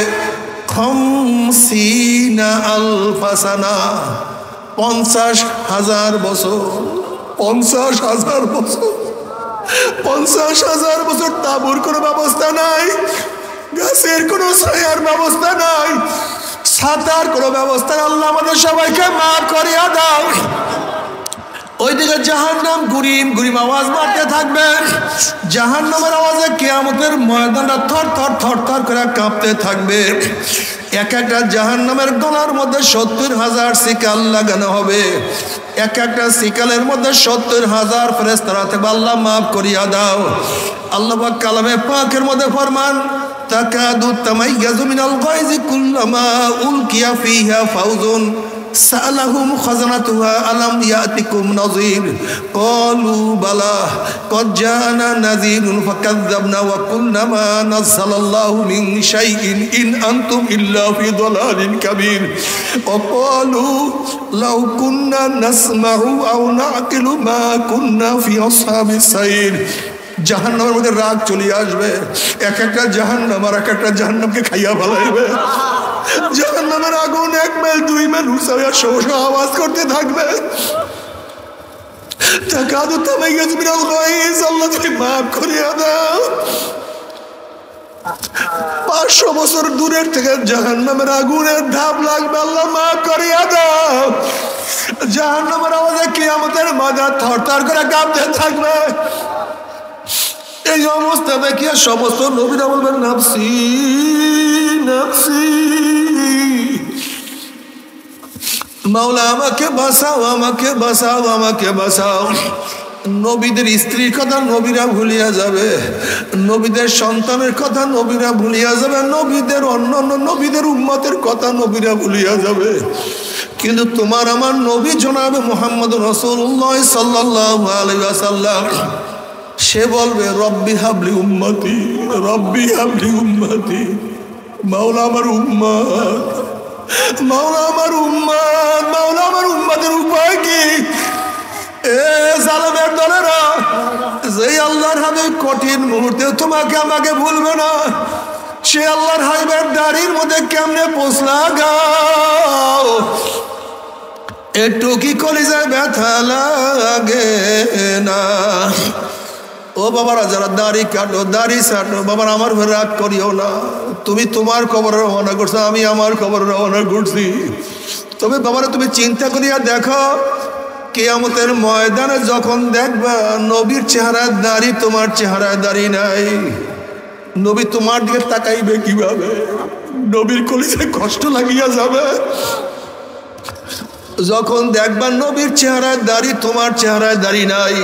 50,000 সানা, 50,000 বছর। 50,000 বছর, 50,000 বছর তাঁবুর কোনো ব্যবস্থা নাই, গাছের কোনো ছায়ার ব্যবস্থা নাই, ছাতার কোনো ব্যবস্থা নাই। আল্লাহ আমাদের সবাইকে মাফ করিয়া দাও। ওইদিকে জাহান্নাম গুরিম গুরিম আওয়াজ মারতে থাকবে। জাহান্নামের আওয়াজে কিয়ামতের ময়দানটা থর থর থর থর করে কাঁপতে থাকবে। এক একটা জাহান্নামের গলার মধ্যে 70,000 শিকাল লাগানো হবে। এক একটা শিকালের মধ্যে 70,000 ফেরেশতারা থাকবে। আল্লাহ মাফ করিয়া দাও। আল্লাহ পাক কালামে পাকের মধ্যে ফরমান, তাকাদু তামাইয়াজু মিনাল গায়জি কুল্লামা উলকিয়া ফিহা ফাউজুন সালাহুম খাজানাতুহা আলাম ইয়াতিকুম নাযীর ক্বালু বালা ক্বাদ জাআনা নাযীরুন ফাকাযযাবনা ওয়া কুলনা মা নাযালাল্লাহু মিন শাইইন ইন আনতুম ইল্লা ফি দালালিন কাবীর ওয়া ক্বালু লাউ কুন্না নাসমাউ আও নাকিলু মা কুন্না ফি আসহাবিস সাইর। জাহান্নামের মধ্যে রাগ চলে আসবে। এক একটা জাহান্নাম আর এক একটা জাহান্নামকে খাইয়া ফেলাইবে। জাহান্নামের আগুন 1 মাইল 2 মাইল উঁচা হইয়া সহসা আওয়াজ করতে থাকবে। তাকাদু তামাইয়াজু মিনাল গায়জ। আল্লাহ তুমি মাফ করিয়া দাও। 500 বছর দূরের থেকে জাহান্নামের আগুনের ধাপ লাগবে। আল্লাহ মাফ করিয়া দাও। জাহান্নামের আওয়াজে কিয়ামতের ময়দান থরথর করে কাঁপতে থাকবে। এই অবস্থা দেখিয়া সমস্ত নবীরা বলবেন, নাফসি নাফসি, মাওলা আমাকে বাঁচাও, আমাকে বাঁচাও, আমাকে বাঁচাও। নবীদের স্ত্রীর কথা নবীরা ভুলিয়া যাবে, নবীদের সন্তানের কথা নবীরা ভুলিয়া যাবে, নবীদের অন্যান্য নবীদের উম্মতের কথা নবীরা ভুলিয়া যাবে। কিন্তু তোমার আমার নবী জনাবে মুহাম্মদ রাসূলুল্লাহ সাল্লাল্লাহু আলাইহি ওয়াসাল্লাম, সে বলবে রব্বি হাবলি উম্মতি, রব্বি হাবলি উম্মতি, মাওলা আমার উম্মত, মাওলা আমার উম্মত, মাওলা আমার উম্মতের উপায় কি? এ জালেমের দলেরা, যে আল্লাহর হাবিব কঠিন মুহূর্তে তোমাকে আমাকে ভুলবে না, সে আল্লাহর হাবিবের দাড়ির মধ্যে কেমনে পোছলা গাও, একটু কি কলিজায় ব্যথা লাগে না? ও বাবারা, যারা দাড়ি কাটো, দাড়ি ছাটো, বাবার আমার ঘরে রাগ করিও না। তুমি তোমার কবরে রওনা করছো, আমি আমার কবরে রওনা করছি। তবে বাবারা, তুমি চিন্তা করিয়া দেখো, কিয়ামতের ময়দানে যখন দেখবা নবীর চেহারায় দাড়ি, তোমার চেহারায় দাড়ি নাই, নবী তোমার দিকে তাকাইবে কিভাবে? নবীর কলিজায় কষ্ট লাগিয়া যাবে। যখন দেখবা নবীর চেহারায় দাড়ি, তোমার চেহারায় দাড়ি নাই,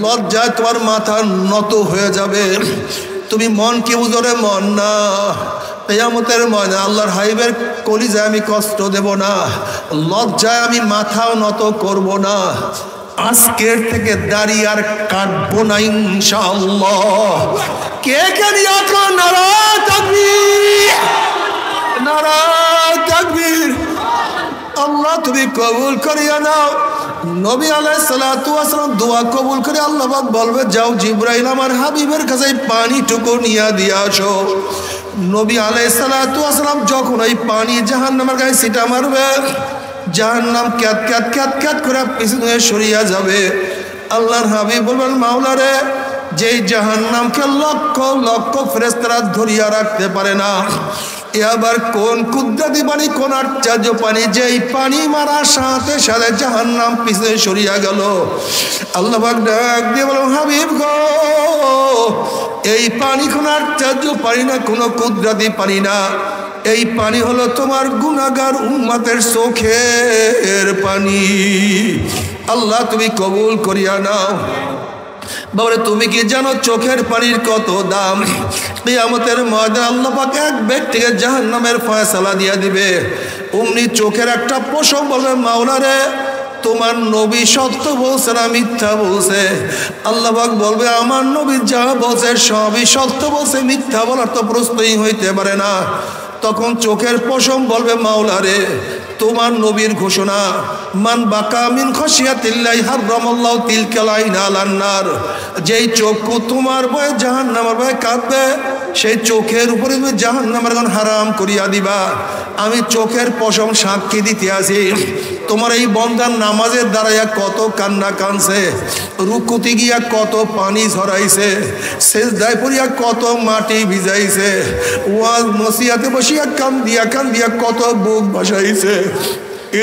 লজ্জায় তোমার মাথা নত হয়ে যাবে। তুমি মন কি বুঝরে? মন না। কিয়ামতের ময়দানে আল্লাহর হাবিবের কলিজায় আমি কষ্ট দেব না, লজ্জায় আমি মাথাও নত করব না। আজকের থেকে দাড়ি আর কাটবো না ইনশাআল্লাহ। কে কে নিয়াত করেন? নারায়ে তাকবীর, নারায়ে তাকবীর। আল্লাহ তুমি কবুল করিয়া নাও। নবী আলাইহিস সালাতু ওয়াস সালাম দোয়া কবুল করে আল্লাহ পাক বলবে, যাও জিবরাইল আমার হাবিবের কাছে পানিটুকু নিয়ে দিয়ে আসো। নবী আলাইহিস সালাতু ওয়াস সালাম যখন এই পানি জাহান্নামের গায়ে ছিটা মারবে, জাহান্নাম ক্যাত ক্যাত ক্যাত ক্যাত করে পিছনে সরিয়া যাবে। আল্লাহর হাবিব বলবেন, মাওলা রে, যেই জাহান্নামকে লক্ষ লক্ষ ফেরেশতারা ধরিয়া রাখতে পারে না, এ আবার কোন কুদরতি পানি, কোন আশ্চর্য পানি, যেই পানি মারার সাথে সাথে জাহান্নাম পিছনে সরিয়া গেল। আল্লাহ পাক ডাক দিয়ে বলেন, হাবিব গো, এই পানি কোন আশ্চর্য পানি না, কোন কুদরতি পানি না, এই পানি হলো তোমার গুনাহগার উম্মতের চোখের পানি। আল্লাহ তুমি কবুল করিয়া নাও। বাবারে, তুমি কি জানো চোখের পানির কত দাম? কিয়ামতের ময়দানে আল্লাহ পাক এক ব্যক্তিকে জাহান্নামের ফয়সালা দিয়ে দিবে। অমনি চোখের একটা পশম বলবে, মাওলা রে, তোমার নবী সত্য বলছে না মিথ্যা বলছে? আল্লাহ পাক বলবে, আমার নবী যা বলছে সবই সত্য বলছে, মিথ্যা বলার তো প্রশ্নই হইতে পারে না। তখন চোখের পশম বলবে, মাওলা রে, তোমার নবীর ঘোষণা, মান বাকা মিন খাশিয়াতিল্লাহি হারামাল্লাহু তিলকাল আইনা আলান নার, যেই চক্ষু তোমার ভয়ে জাহান্নামের ভয়ে কাঁদবে, সেই চোখের উপরে তুমি জাহান্নামের আগুন হারাম করিয়া দিবা। আমি চোখের পশম সাক্ষী দিতে আছি, তোমার এই বন্দার নামাজের দাঁড়াইয়া কত কান্না কানছে, রুকুতে গিয়া কত পানি ঝরাইছে, সেজদায় পড়িয়া কত মাটি ভিজাইছে, ওয়াজ নসিহাতে বসিয়া কান্দিয়া কান্দিয়া কত বুক ভাসাইছে।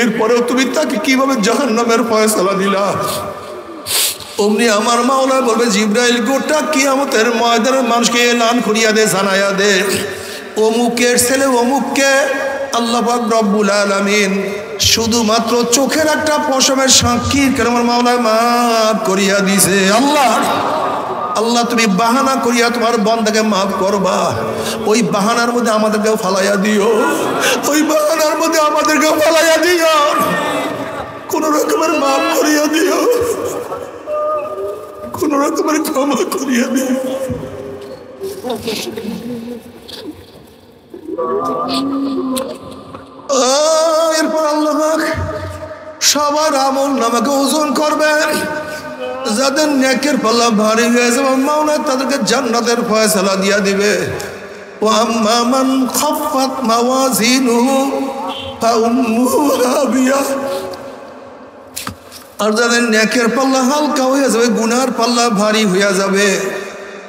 এরপরেও তুমি তাকে কিভাবে জাহান্নামের ফয়সালা দিলা? অমনি আমার মাওলা বলবে, জিবরাইল, গোটা কিয়ামতের ময়দানে মানুষকে এলান করিয়া দে, জানাইয়া দে, অমুকের ছেলে অমুককে আল্লাহ পাক রব্বুল আলামিন শুধুমাত্র চোখের একটা পশমের সাক্ষীর কারণে আমার মাওলা মাফ করিয়া দিছে। আল্লাহ আল্লাহ তুমি বাহানা করিয়া তোমার বান্দাকে মাফ করবা, ওই বাহানার মধ্যে আমাদেরকেও ফালাইয়া দিও, ওই বাহানার মধ্যে আমাদেরকেও ফালাইয়া দিও, কোন রকমের মাফ করিয়া দিও, কোন রকমের ক্ষমা করিয়া দিও। এরপর আল্লাহ সবার আমল নামাকে ওজন করবে, যাদের নেকের পাল্লা ভারী হয়ে যাবে মাওলা তাদেরকে জান্নাতের ফয়সালা দিয়া দিবে। ওয়া আম্মা মান খাফফাত মাওয়াজিনুহু ফাউম্মুহু হাবিয়া, আর যাদের নেকের পাল্লা হালকা হয়ে যাবে, গুনার পাল্লা ভারী হয়ে যাবে,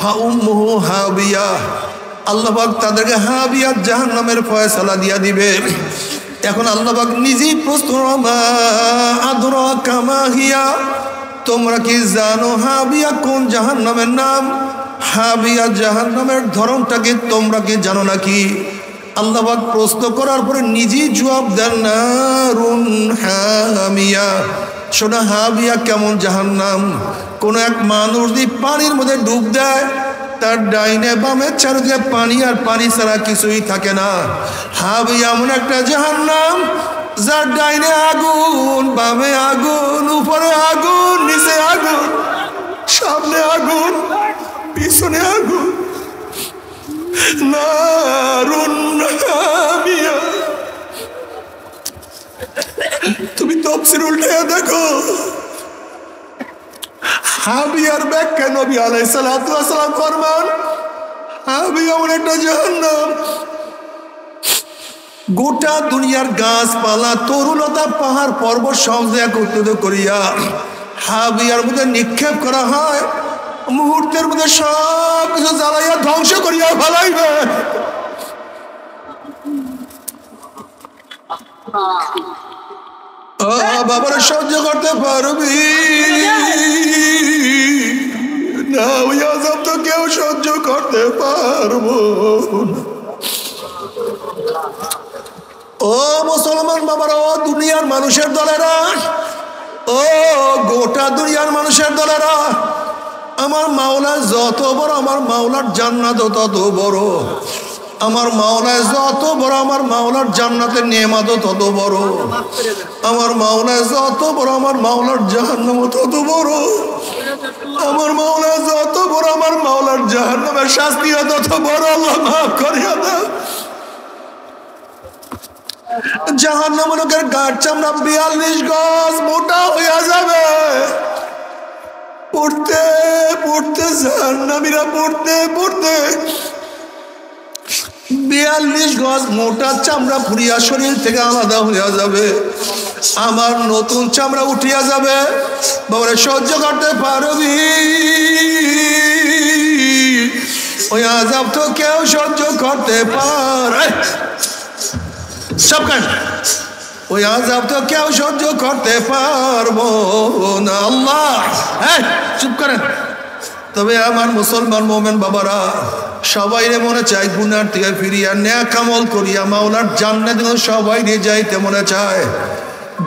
ফাউম্মুহু হাবিয়া, আল্লাহ পাক তাদেরকে হাবিয়া জাহান্নামের ফয়সালা দিয়া দিবে। এখন আল্লাহ পাক নিজেই প্রশ্ন, মা আদরাকা মা হিয়া, তোমরা কি জানো হাবিয়া কোন জাহান্নামের নাম? হাবিয়া জাহান্নামের ধরনটা কি তোমরা কি জানো নাকি? আল্লাহ পাক প্রশ্ন করার পরে নিজেই জবাব দেন, নারুন হামিয়া। শোনা, হাবিয়া কেমন জাহান্নাম, কোন এক মানুষ যদি পানির মধ্যে ডুব দেয়, তার ডাইনে বামে চারদিকে পানি, আর পানি ছাড়া কিছুই থাকে না। হাবিয়া এমন একটা জাহান্নাম যার ডাইনে আগুন, বামে আগুন, উপরে আগুন, নিচে আগুন, সামনে আগুন, পিছনে আগুন। নারুন হামিয়া। তুমি তাফসীর উল্টে দেখো, হাবিয়ার ব্যাখ্যা নবী আলাইহিস সালাতু ওয়াস সালাম ফরমান, হাবিয়া এমন একটা জাহান্নাম গোটা দুনিয়ার গাছপালা, তরুলতা, পাহাড় পর্বত সব একত্রিত করিয়া হাবিয়ার মধ্যে নিক্ষেপ করা হয়। মুহূর্তের মধ্যে সব কিছু জ্বালাইয়া ধ্বংস করিয়া ফেলাইবে। বাবারা সহ্য করতে পারবি না, ওই আযাব তো কেউ সহ্য করতে পারবো না। ও মুসলমান বাবারা, ও দুনিয়ার মানুষের দলেরা, ও গোটা দুনিয়ার মানুষের দলেরা, আমার মাওলা যত বড়, আমার মাওলার জান্নাত তত বড়। আমার মাওলা যত বড়, আমার মাওলার জান্নাতের নেয়ামত তত বড়। আমার মাওলা যত বড়, আমার মাওলার জাহান্নাম তত বড়। আমার মাওলা যত বড়, আমার মাওলার জাহান্নামের শাস্তি তত বড়। আল্লাহ মাফ করিয়া দাও। জাহান্নাম লোকের গাঢ় চামড়া 42 গজ মোটা হইয়া যাবে। পড়তে পড়তে জাহান্নামীরা পড়তে পড়তে 42 গজ মোটা চামড়া পুরিয়া শরীর থেকে আলাদা হইয়া যাবে। আমার নতুন চামড়া উঠিয়া যাবে। বাবারে সহ্য করতে পারবি? ওই আযাব তো কেউ সহ্য করতে পারে সব কাজ, ওই আযাব তো কেউ সহ্য করতে পারবো না। আল্লাহ, হ্যাঁ চুপ করেন। তবে আমার মুসলমান মোমেন বাবারা, সবাই মনে চায় গুনার থেকে ফিরিয়া নেক আমল করিয়া মাওলার জান্নাতে সবাই যাইতে মনে চায়।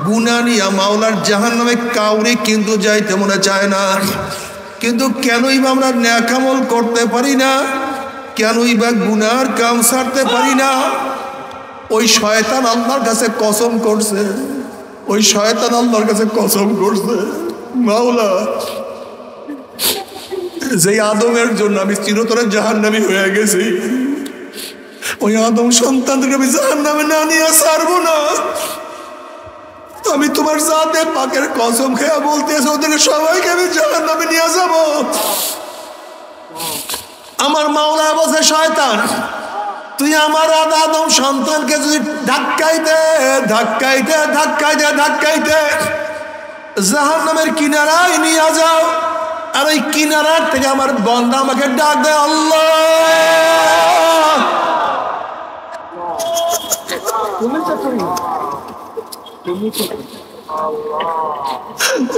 গুনাহ নিয়া মাওলার জাহান্নামে কাউরে কিন্তু যাইতে মনে চায় না। কিন্তু কেনই বা আমরা নেক আমল করতে পারি না? কেনই বা গুনার কাম ছাড়তে পারি না? ওই শয়তান আল্লাহর কাছে কসম করছে, ওই শয়তান আল্লাহর কাছে কসম করছে, মাওলা যে আদমের জন্য আমি চিরতরে জাহান্নামী হয়ে গেছি, ওই আদম সন্তানদেরকে আমি জাহান্নামে না নিয়ে ছাড়বো না। আমি তোমার জাতে পাকের কসম খেয়ে বলতেছি, ওদেরকে সবাইকে আমি জাহান্নামে নিয়ে যাব। আমার মাওলা বলছে, শয়তান তুই আমার আদম সন্তানকে যদি ধাক্কাইতে ধাক্কাইতে ধাক্কাইতে ধাক্কাইতে জাহান্নামের কিনারায় নিয়ে যাও, আর ওই কিনারার থেকে আমার বান্দা আমাকে ডাক দেয়, আল্লাহ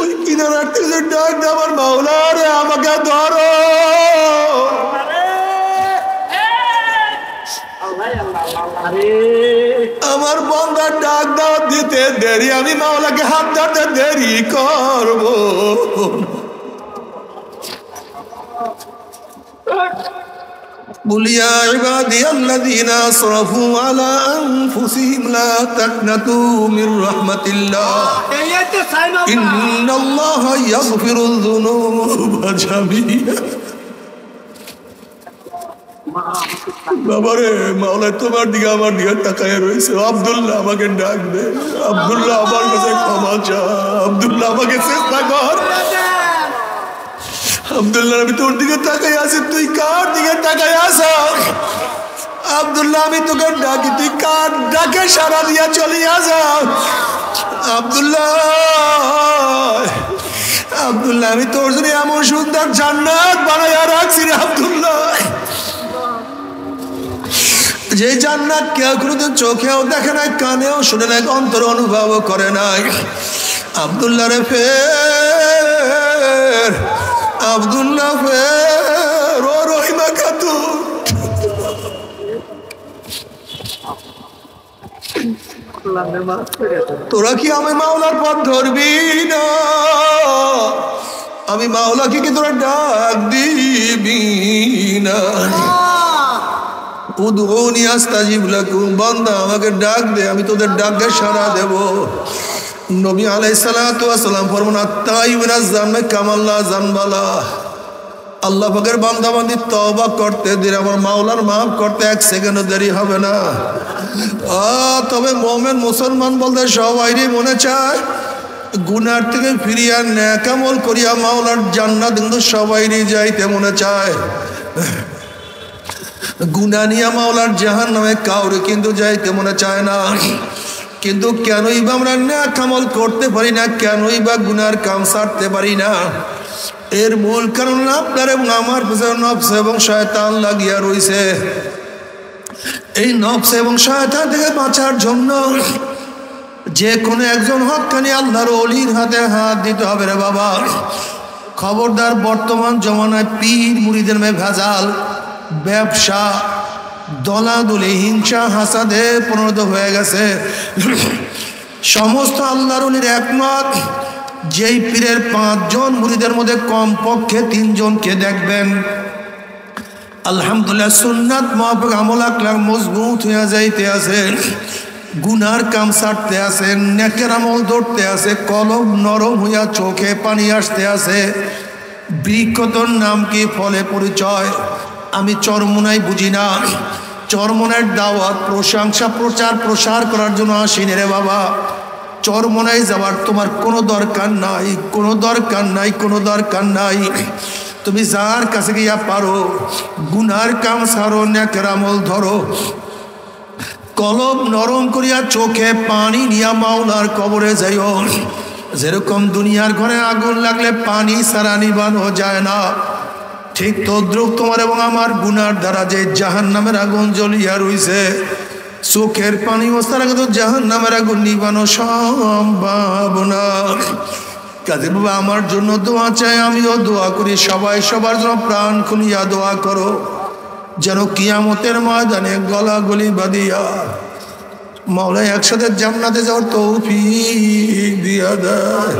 ওই কিনারার থেকে ডাক দেয়, আমার মাওলা রে আমাকে ধরো। আমার বান্দার ডাক দাওয়াত দিতে দেরি, আমি মাওলাকে হাত ধরতে দেরি করব। قل يا عبادي الذين أسرفوا على أنفسهم لا تقنطوا من رحمة الله إن الله يغفر الذنوب جميعا। বাবারে, মাওলা তোমার দিকে আমার দিকে তাকায় রয়েছে। আব্দুল্লাহ আমাকে ডাক দে, আব্দুল্লাহ আমার কাছে ক্ষমা চা, আব্দুল্লাহ আমাকে চেষ্টা কর। আব্দুল্লাহ আমি তোর দিকে তাকাই আছি, তুই কার দিকে তাকাই আছ? আব্দুল্লাহ আমি তোকে ডাকি, তুই কার ডাকে সারা দিয়া চলিয়া যাও? আব্দুল্লাহ, আব্দুল্লাহ আমি তোর জন্য এমন সুন্দর জান্নাত বানাইয়া রাখছি রে আব্দুল্লাহ, যে জান্নাত কেউ কোনোদিন চোখেও দেখে নাই, কানেও শুনে নাই, অন্তর অনুভব করে নাই। আব্দুল্লাহ রে ফের, আব্দুল্লাহ ফের, ও রহিমা খাতুন, তোরা কি আমি মাওলার পথ ধরবি না? আমি মাওলাকে কি তোরা ডাক দিবি না? উদউনি আস্তাজিব লাকুম, বান্দা আমাকে ডাক দে, আমি তোদের ডাকে সাড়া দেব। নবী আলাইহিস সালাতু ওয়াস সালাম ফরমান আত-তাইয়ুনা যামে কামাল্লা জানবালা, আল্লাহ পাকের বান্দা বান্দি তওবা করতে দিলে আমার মাওলার মাফ করতে এক সেকেন্ডও দেরি হবে না। তবে মুমিন মুসলমান বলতে সবাইরই মনে চায় গুনার থেকে ফিরিয়া নেক আমল করিয়া মাওলার জান্নাত, কিন্তু সবাইরই যাইতে মনে চায়। গুনাহ নিয়া মাওলার জাহান্নামে কাউরে কিন্তু যাইতে মনে চায় না। কিন্তু কেনই বা আমরা নেক আমল করতে পারি না, কেনই বা গুনার কাম ছাড়তে পারি না? এর মূল কারণ আপনার এবং আমার পিছনে নফস এবং শয়তান লাগিয়া রইছে। এই নফস এবং শয়তান থেকে বাঁচার জন্য যে কোনো একজন হক্কানি আল্লাহর ওলির হাতে হাত দিতে হবে রে বাবা। খবরদার, বর্তমান জমানায় পীর মুরিদের মে ভেজাল, ব্যবসা, দলাদলি, হিংসা, হাসাদে পরিণত হয়ে গেছে। সমস্ত আল্লাহর ওলির একমত, যেই পীরের 5 জন মুরিদের মধ্যে কমপক্ষে 3 জনকে দেখবেন আলহামদুলিল্লাহ সুন্নাত মাফিক আমল আকলাক মজবুত হয়ে যাইতে আছে, গুনার কাম ছাড়তে আছে, নেকের আমল ধরতে আছে, কলব নরম হইয়া চোখে পানি আসতে আছে। বৃক্ষতর নাম কি, ফলে পরিচয়। আমি চরমোনাই বুঝি না, চরমোনার দাওয়াত, প্রশংসা, প্রচার প্রসার করার জন্য আসিনি রে বাবা। চরমোনাই যাওয়ার তোমার কোনো দরকার নাই, কোনো দরকার নাই, কোনো দরকার নাই। তুমি যার কাছে গিয়া পারো গুনার কাম ছাড়ো, নেকের আমল ধরো, কলব নরম করিয়া চোখে পানি নিয়া মাওলার কবরে যাইও। যেরকম দুনিয়ার ঘরে আগুন লাগলে পানি ছাড়া নিবানো যায় না, ঠিক তদ্রুপ তোমার এবং আমার গুনার দ্বারা যে জাহান্নামের আগুন জ্বলিয়া রইছে, চোখের পানি ছাড়া কিন্তু জাহান্নামের আগুন নিবানো সম্ভব না। কাজে বাবা আমার জন্য দোয়া চাই, আমিও দোয়া করি, সবাই সবার জন্য প্রাণ খুলিয়া দোয়া করো, যেন কিয়ামতের ময়দানে গলাগলি বাঁধিয়া মাওলা একসাথে জান্নাতে যাওয়ার তৌফিক দিয়া দেয়।